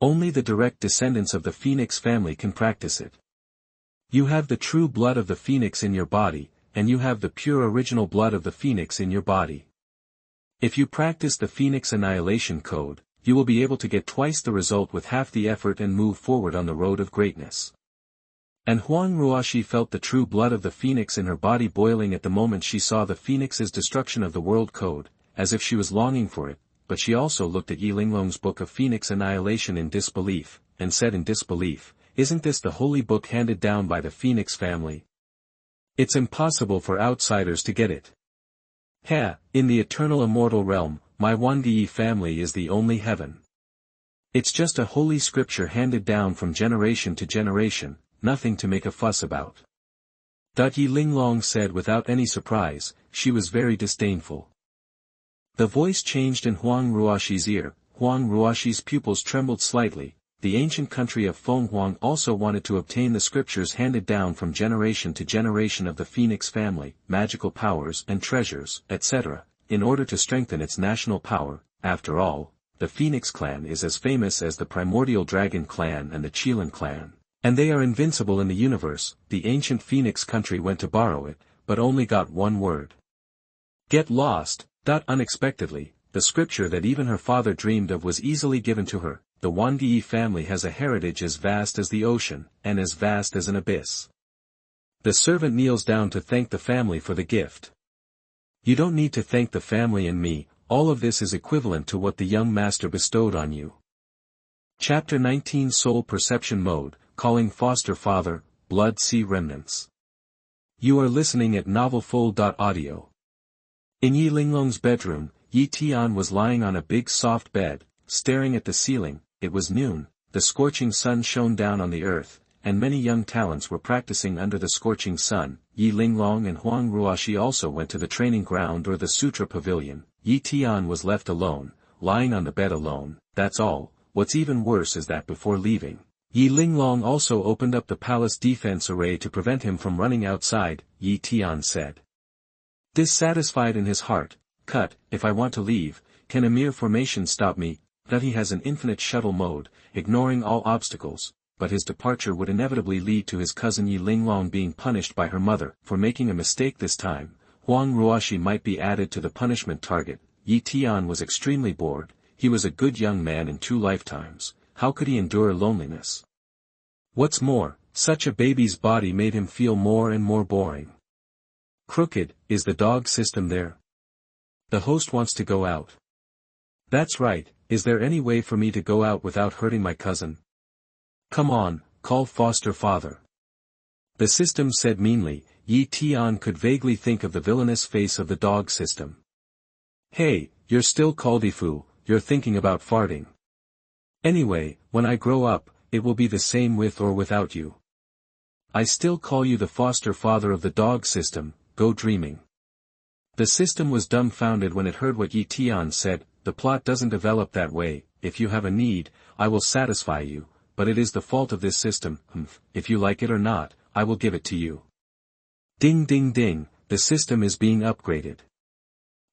Only the direct descendants of the Phoenix family can practice it. You have the true blood of the Phoenix in your body, and you have the pure original blood of the Phoenix in your body. If you practice the Phoenix Annihilation Code, you will be able to get twice the result with half the effort and move forward on the road of greatness. And Huang Ruoxi felt the true blood of the Phoenix in her body boiling at the moment she saw the Phoenix's destruction of the world code, as if she was longing for it, but she also looked at Yi Linglong's book of Phoenix Annihilation in disbelief, and said in disbelief, "Isn't this the holy book handed down by the Phoenix family? It's impossible for outsiders to get it. In the eternal immortal realm, my Wandiyi family is the only heaven. It's just a holy scripture handed down from generation to generation, nothing to make a fuss about." Yi Linglong said without any surprise. She was very disdainful. The voice changed in Huang Ruoxi's ear. Huang Ruoxi's pupils trembled slightly. The ancient country of Fenghuang also wanted to obtain the scriptures handed down from generation to generation of the Phoenix family, magical powers and treasures, etc., in order to strengthen its national power. After all, the Phoenix clan is as famous as the primordial dragon clan and the Qilin clan, and they are invincible in the universe. The ancient Phoenix country went to borrow it, but only got one word. Get lost. Unexpectedly, the scripture that even her father dreamed of was easily given to her. The Wandiyi family has a heritage as vast as the ocean, and as vast as an abyss. The servant kneels down to thank the family for the gift. You don't need to thank the family and me, all of this is equivalent to what the young master bestowed on you. Chapter 19 Soul Perception Mode, Calling Foster Father, Blood Sea Remnants. You are listening at novelfull.audio. In Yi Linglong's bedroom, Yi Tian was lying on a big soft bed, staring at the ceiling. It was noon, the scorching sun shone down on the earth, and many young talents were practicing under the scorching sun. Yi Linglong and Huang Ruoxi also went to the training ground or the sutra pavilion. Yi Tian was left alone, lying on the bed alone. That's all. What's even worse is that before leaving, Yi Linglong also opened up the palace defense array to prevent him from running outside. Yi Tian said. Dissatisfied in his heart, if I want to leave, can a mere formation stop me? That he has an infinite shuttle mode, ignoring all obstacles, but his departure would inevitably lead to his cousin Yi Linglong being punished by her mother for making a mistake this time. Huang Ruoxi might be added to the punishment target. Yi Tian was extremely bored. He was a good young man in 2 lifetimes. How could he endure loneliness? What's more, such a baby's body made him feel more and more boring. Crooked, is the dog system there? The host wants to go out. That's right, is there any way for me to go out without hurting my cousin? Come on, call foster father. The system said meanly. Yi Tian could vaguely think of the villainous face of the dog system. Hey, you're still Caldifu, you're thinking about farting. Anyway, when I grow up, it will be the same with or without you. I still call you the foster father of the dog system. Go dreaming. The system was dumbfounded when it heard what Yi Tian said. The plot doesn't develop that way. If you have a need, I will satisfy you, but it is the fault of this system. If you like it or not, I will give it to you. Ding ding ding, the system is being upgraded.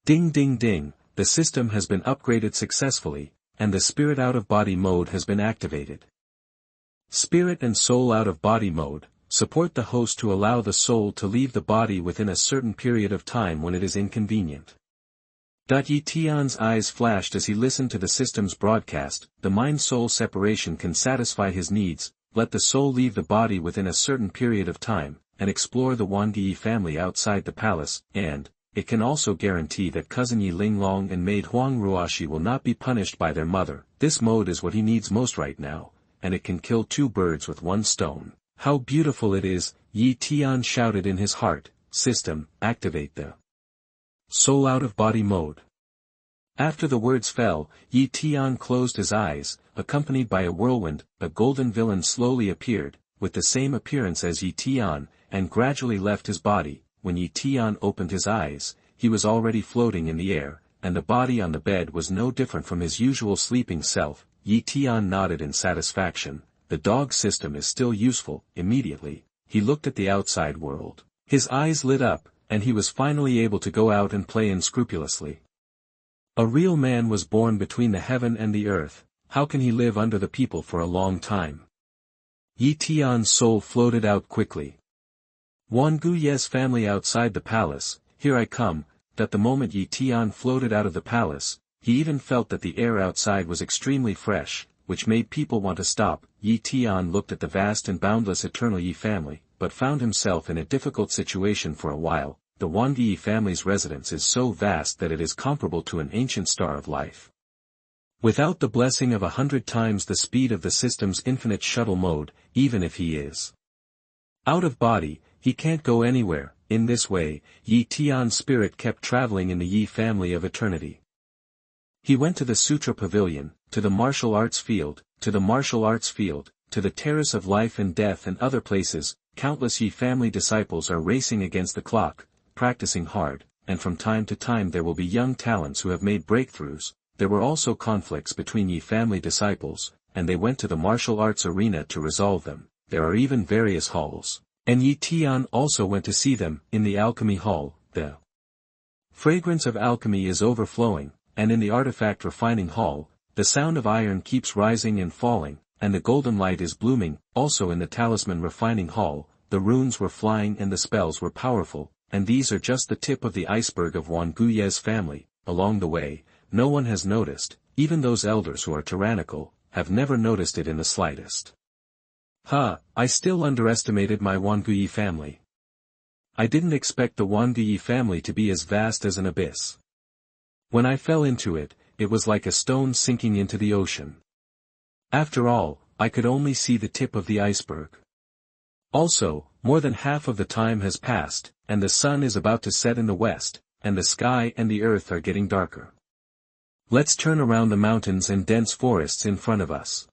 Ding ding ding, the system has been upgraded successfully, and the spirit out-of-body mode has been activated. Spirit and soul out-of-body mode. Support the host to allow the soul to leave the body within a certain period of time when it is inconvenient. Yi Tian's eyes flashed as he listened to the system's broadcast. The mind-soul separation can satisfy his needs. Let the soul leave the body within a certain period of time, and explore the Wandiyi family outside the palace, and it can also guarantee that cousin Yi Linglong and maid Huang Ruoxi will not be punished by their mother. This mode is what he needs most right now, and it can kill 2 birds with 1 stone. How beautiful it is, Yi Tian shouted in his heart. System, activate the soul out-of-body mode. After the words fell, Yi Tian closed his eyes, accompanied by a whirlwind. A golden villain slowly appeared, with the same appearance as Yi Tian, and gradually left his body. When Yi Tian opened his eyes, he was already floating in the air, and the body on the bed was no different from his usual sleeping self. Yi Tian nodded in satisfaction. The dog system is still useful. Immediately, he looked at the outside world. His eyes lit up, and he was finally able to go out and play unscrupulously. A real man was born between the heaven and the earth. How can he live under the people for a long time? Yi Tian's soul floated out quickly. Xuanhuan's family outside the palace, here I come. That the moment Yi Tian floated out of the palace, he even felt that the air outside was extremely fresh, which made people want to stop. Yi Tian looked at the vast and boundless eternal Yi family, but found himself in a difficult situation for a while. The Xuanhui family's residence is so vast that it is comparable to an ancient star of life. Without the blessing of 100 times the speed of the system's infinite shuttle mode, even if he is out of body, he can't go anywhere. In this way, Yi Tian's spirit kept traveling in the Yi family of eternity. He went to the Sutra Pavilion, to the martial arts field, to the martial arts field, to the terrace of life and death and other places. Countless Yi family disciples are racing against the clock, practicing hard, and from time to time there will be young talents who have made breakthroughs. There were also conflicts between Yi family disciples, and they went to the martial arts arena to resolve them. There are even various halls, and Yi Tian also went to see them. In the alchemy hall, the fragrance of alchemy is overflowing, and in the artifact refining hall, the sound of iron keeps rising and falling, and the golden light is blooming. Also in the talisman refining hall, the runes were flying and the spells were powerful. And these are just the tip of the iceberg of Xuanhuan's family. Along the way, no one has noticed, even those elders who are tyrannical, have never noticed it in the slightest. I still underestimated my Xuanhui family. I didn't expect the Xuanhui family to be as vast as an abyss. When I fell into it, it was like a stone sinking into the ocean. After all, I could only see the tip of the iceberg. Also, more than half of the time has passed, and the sun is about to set in the west, and the sky and the earth are getting darker. Let's turn around the mountains and dense forests in front of us.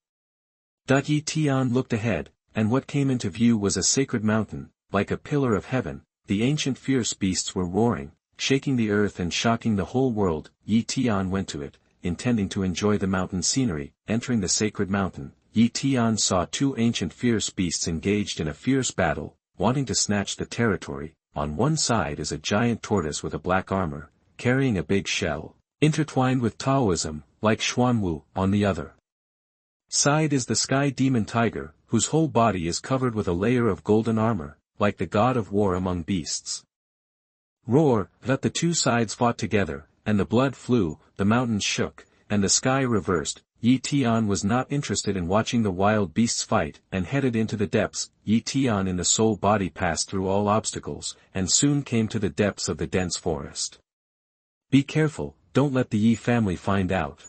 Yi Tian looked ahead, and what came into view was a sacred mountain, like a pillar of heaven. The ancient fierce beasts were roaring, shaking the earth and shocking the whole world. Yi Tian went to it, intending to enjoy the mountain scenery. Entering the sacred mountain, Yi Tian saw two ancient fierce beasts engaged in a fierce battle, wanting to snatch the territory. On one side is a giant tortoise with a black armor, carrying a big shell, intertwined with Taoism, like Xuanhuan. On the other side is the sky demon tiger, whose whole body is covered with a layer of golden armor, like the god of war among beasts. Roar! That the two sides fought together, and the blood flew, the mountains shook, and the sky reversed. Yi Tian was not interested in watching the wild beasts fight, and headed into the depths. Yi Tian in the soul body passed through all obstacles, and soon came to the depths of the dense forest. Be careful, don't let the Yi family find out.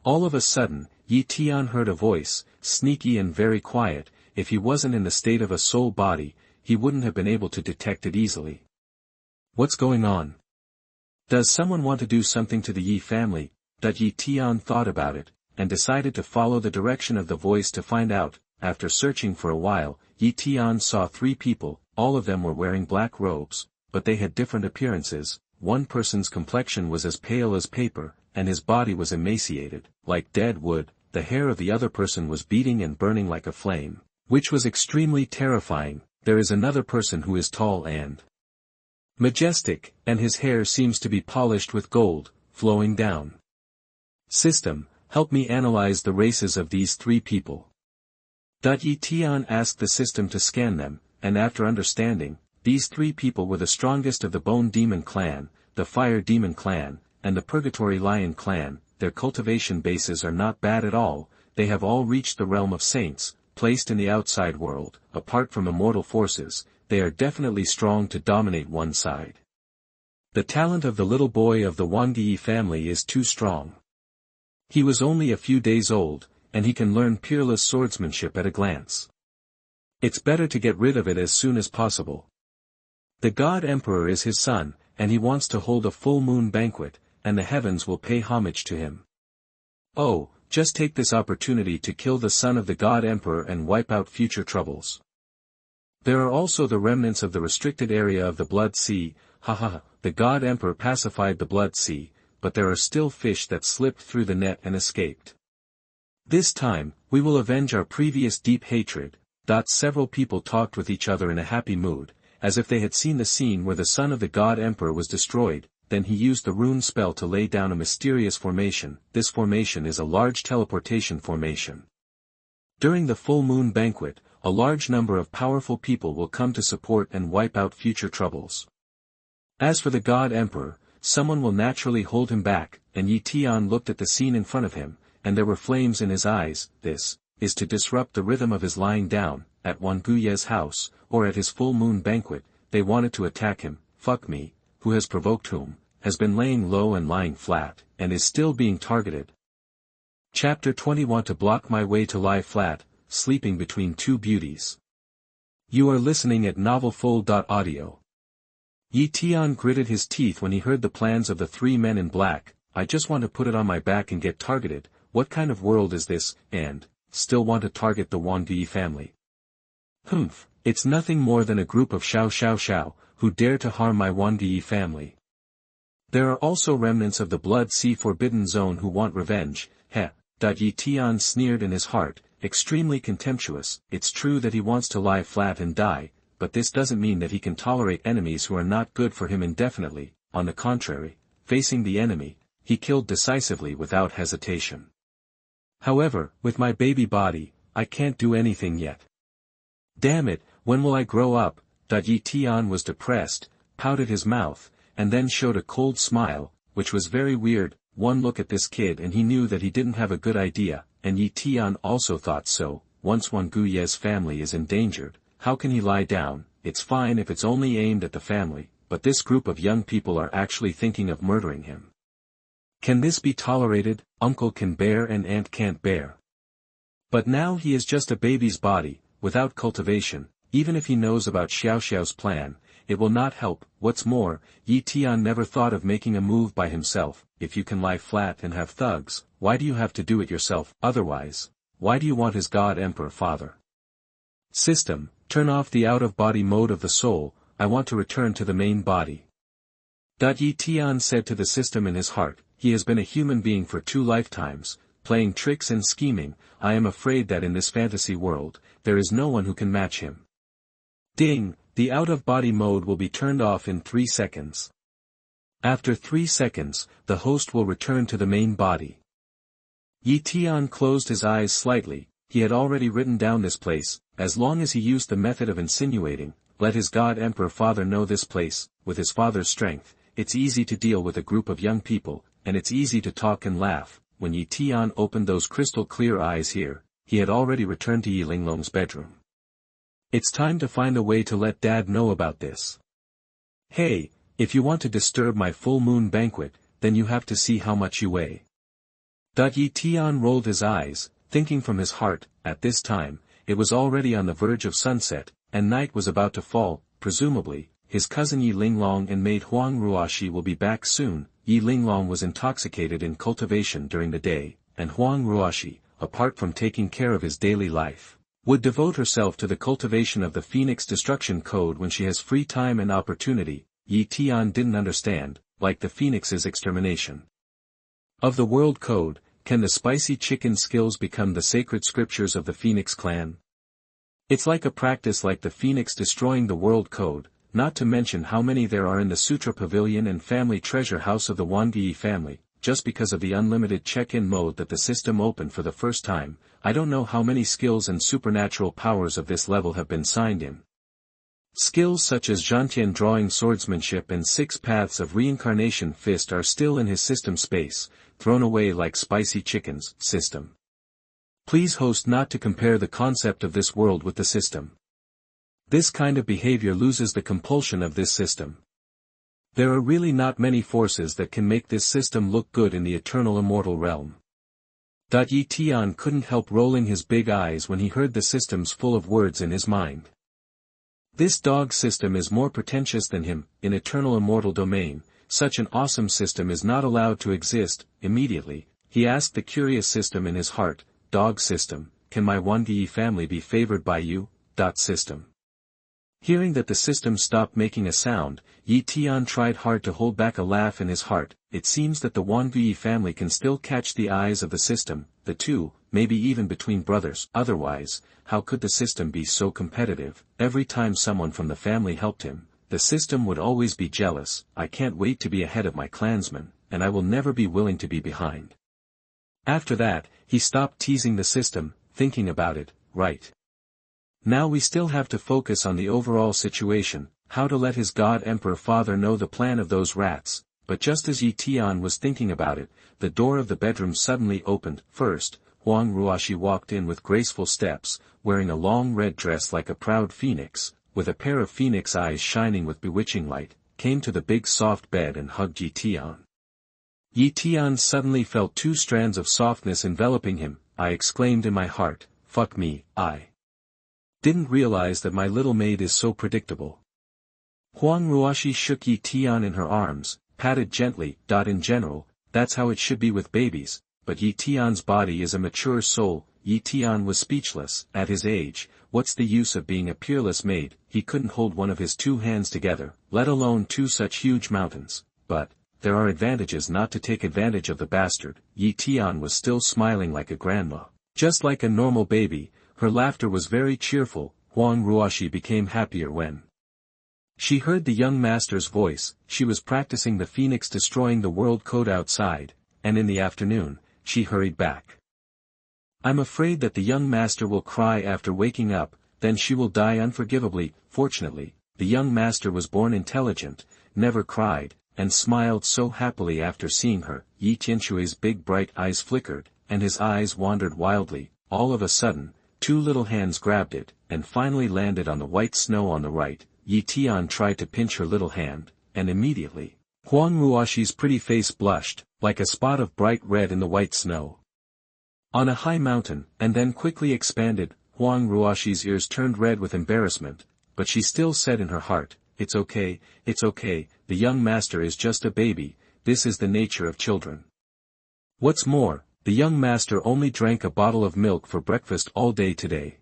All of a sudden, Yi Tian heard a voice, sneaky and very quiet. If he wasn't in the state of a soul body, he wouldn't have been able to detect it easily. What's going on? Does someone want to do something to the Yi family? Yi Tian thought about it, and decided to follow the direction of the voice to find out. After searching for a while, Yi Tian saw three people. All of them were wearing black robes, but they had different appearances. One person's complexion was as pale as paper, and his body was emaciated, like dead wood. The hair of the other person was beating and burning like a flame, which was extremely terrifying. There is another person who is tall and majestic, and his hair seems to be polished with gold, flowing down. System, help me analyze the races of these three people. Yi Tian asked the system to scan them, and after understanding, these three people were the strongest of the Bone Demon clan, the Fire Demon clan, and the Purgatory Lion clan. Their cultivation bases are not bad at all. They have all reached the realm of saints, placed in the outside world. Apart from immortal forces, they are definitely strong to dominate one side. The talent of the little boy of the Xuanhui family is too strong. He was only a few days old, and he can learn peerless swordsmanship at a glance. It's better to get rid of it as soon as possible. The God Emperor is his son, and he wants to hold a full moon banquet. and the heavens will pay homage to him. Oh, just take this opportunity to kill the son of the God Emperor and wipe out future troubles. There are also the remnants of the restricted area of the Blood Sea. The God Emperor pacified the Blood Sea, but there are still fish that slipped through the net and escaped. This time, we will avenge our previous deep hatred. Several people talked with each other in a happy mood, as if they had seen the scene where the son of the God Emperor was destroyed. Then he used the rune spell to lay down a mysterious formation. This formation is a large teleportation formation. During the full moon banquet, a large number of powerful people will come to support and wipe out future troubles. As for the God Emperor, someone will naturally hold him back, and Yi Tian looked at the scene in front of him, and there were flames in his eyes. This is to disrupt the rhythm of his lying down. At Xuanhuan's house, or at his full moon banquet, they wanted to attack him. Fuck me, who has provoked whom, has been laying low and lying flat, and is still being targeted. Chapter 20. Want to block my way to lie flat, sleeping between two beauties. You are listening at novelfull.audio. Yi Tian gritted his teeth when he heard the plans of the three men in black. I just want to put it on my back and get targeted. What kind of world is this, and still want to target the Xuanhui family? Humph, it's nothing more than a group of Xiao, who dare to harm my Xuanhui family. There are also remnants of the Blood Sea Forbidden Zone who want revenge. Yi Tian sneered in his heart, extremely contemptuous. It's true that he wants to lie flat and die, but this doesn't mean that he can tolerate enemies who are not good for him indefinitely. On the contrary, facing the enemy, he killed decisively without hesitation. However, with my baby body, I can't do anything yet. Damn it, when will I grow up? Yi Tian was depressed, pouted his mouth, and then showed a cold smile, which was very weird. One look at this kid and he knew that he didn't have a good idea, and Yi Tian also thought so. Once Xuanhuan's family is endangered, how can he lie down? It's fine if it's only aimed at the family, but this group of young people are actually thinking of murdering him. Can this be tolerated? Uncle can bear and aunt can't bear. But now he is just a baby's body, without cultivation. Even if he knows about Xiao's plan, it will not help. What's more, Yi Tian never thought of making a move by himself. If you can lie flat and have thugs, why do you have to do it yourself? Otherwise, why do you want his God Emperor father? System, turn off the out-of-body mode of the soul. I want to return to the main body. Yi Tian said to the system in his heart. He has been a human being for 2 lifetimes, playing tricks and scheming. I am afraid that in this fantasy world, there is no one who can match him. Ding, the out-of-body mode will be turned off in 3 seconds. After 3 seconds, the host will return to the main body. Yi Tian closed his eyes slightly. He had already written down this place. As long as he used the method of insinuating, let his God Emperor father know this place. With his father's strength, it's easy to deal with a group of young people, and it's easy to talk and laugh. When Yi Tian opened those crystal-clear eyes here, he had already returned to Yi Linglong's bedroom. It's time to find a way to let Dad know about this. Hey, if you want to disturb my full moon banquet, then you have to see how much you weigh. Yi Tian rolled his eyes, thinking from his heart. At this time, it was already on the verge of sunset, and night was about to fall. Presumably, his cousin Yi Linglong and maid Huang Ruoxi will be back soon. Yi Linglong was intoxicated in cultivation during the day, and Huang Ruoxi, apart from taking care of his daily life, would devote herself to the cultivation of the Phoenix Destruction Code when she has free time and opportunity. Yi Tian didn't understand, like the Phoenix's extermination of the World Code, can the spicy chicken skills become the sacred scriptures of the Phoenix clan? It's like a practice like the Phoenix destroying the World Code, not to mention how many there are in the Sutra Pavilion and family treasure house of the Xuanhui family. Just because of the unlimited check-in mode that the system opened for the first time, I don't know how many skills and supernatural powers of this level have been signed in. Skills such as Zhantian drawing swordsmanship and 6 paths of reincarnation fist are still in his system space, thrown away like spicy chickens. System. Please host not to compare the concept of this world with the system. This kind of behavior loses the compulsion of this system. There are really not many forces that can make this system look good in the eternal immortal realm. Yi Tian couldn't help rolling his big eyes when he heard the systems full of words in his mind. This dog system is more pretentious than him. In eternal immortal domain, such an awesome system is not allowed to exist. Immediately, he asked the curious system in his heart, Dog system, can my Huanyi family be favored by you? System. Hearing that the system stopped making a sound, Yi Tian tried hard to hold back a laugh in his heart. It seems that the Huanyi family can still catch the eyes of the system, the two, maybe even between brothers. Otherwise, how could the system be so competitive? Every time someone from the family helped him, the system would always be jealous. I can't wait to be ahead of my clansmen, and I will never be willing to be behind. After that, he stopped teasing the system, thinking about it, right. Now we still have to focus on the overall situation, how to let his god emperor father know the plan of those rats. But just as Yi Tian was thinking about it, the door of the bedroom suddenly opened. First, Huang Ruoshi walked in with graceful steps, wearing a long red dress like a proud phoenix, with a pair of phoenix eyes shining with bewitching light, came to the big soft bed and hugged Yi Tian. Yi Tian suddenly felt two strands of softness enveloping him. I exclaimed in my heart, fuck me, I didn't realize that my little maid is so predictable. Huang Ruoshi shook Yi Tian in her arms, patted gently. In general, that's how it should be with babies, but Yi Tian's body is a mature soul. Yi Tian was speechless. At his age, what's the use of being a peerless maid? He couldn't hold one of his two hands together, let alone two such huge mountains. But there are advantages not to take advantage of the bastard. Yi Tian was still smiling like a grandma. Just like a normal baby, her laughter was very cheerful. Huang Ruoshi became happier when she heard the young master's voice. She was practicing the phoenix destroying the world code outside, and in the afternoon, she hurried back. I'm afraid that the young master will cry after waking up, then she will die unforgivably. Fortunately, the young master was born intelligent, never cried, and smiled so happily after seeing her. Yi Tianshui's big bright eyes flickered, and his eyes wandered wildly. All of a sudden, two little hands grabbed it, and finally landed on the white snow on the right. Yi Tian tried to pinch her little hand, and immediately, Huang Ruoshi's pretty face blushed, like a spot of bright red in the white snow on a high mountain, and then quickly expanded. Huang Ruoshi's ears turned red with embarrassment, but she still said in her heart, it's okay, the young master is just a baby, this is the nature of children. What's more, the young master only drank a bottle of milk for breakfast all day today.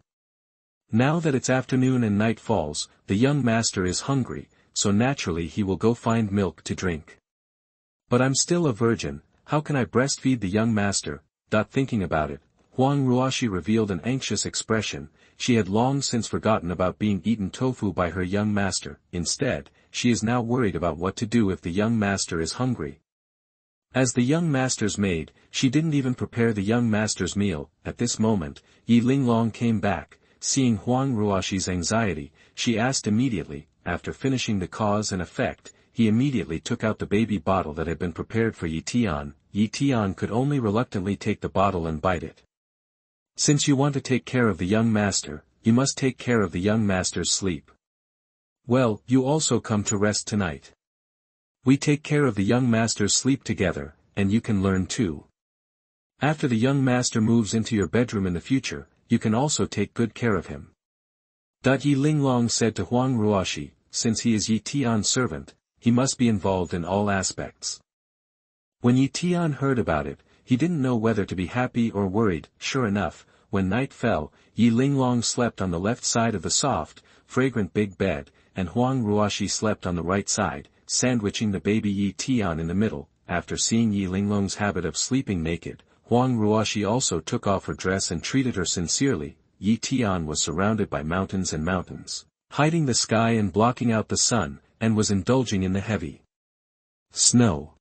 Now that it's afternoon and night falls, the young master is hungry, so naturally he will go find milk to drink. But I'm still a virgin, how can I breastfeed the young master? Thinking about it, Huang Ruoshi revealed an anxious expression. She had long since forgotten about being eaten tofu by her young master. Instead, she is now worried about what to do if the young master is hungry. As the young master's maid, she didn't even prepare the young master's meal. At this moment, Yi Linglong came back. Seeing Huang Ruoshi's anxiety, she asked immediately. After finishing the cause and effect, he immediately took out the baby bottle that had been prepared for Yi Tian. Yi Tian could only reluctantly take the bottle and bite it. Since you want to take care of the young master, you must take care of the young master's sleep. Well, you also come to rest tonight. We take care of the young master's sleep together, and you can learn too. After the young master moves into your bedroom in the future, you can also take good care of him. Yi Linglong said to Huang Ruoshi, since he is Yi Tian's servant, he must be involved in all aspects. When Yi Tian heard about it, he didn't know whether to be happy or worried. Sure enough, when night fell, Yi Linglong slept on the left side of the soft, fragrant big bed, and Huang Ruoshi slept on the right side, sandwiching the baby Yi Tian in the middle. After seeing Yi Linglong's habit of sleeping naked, Huang Ruoshi also took off her dress and treated her sincerely. Yi Tian was surrounded by mountains and mountains, hiding the sky and blocking out the sun, and was indulging in the heavy snow.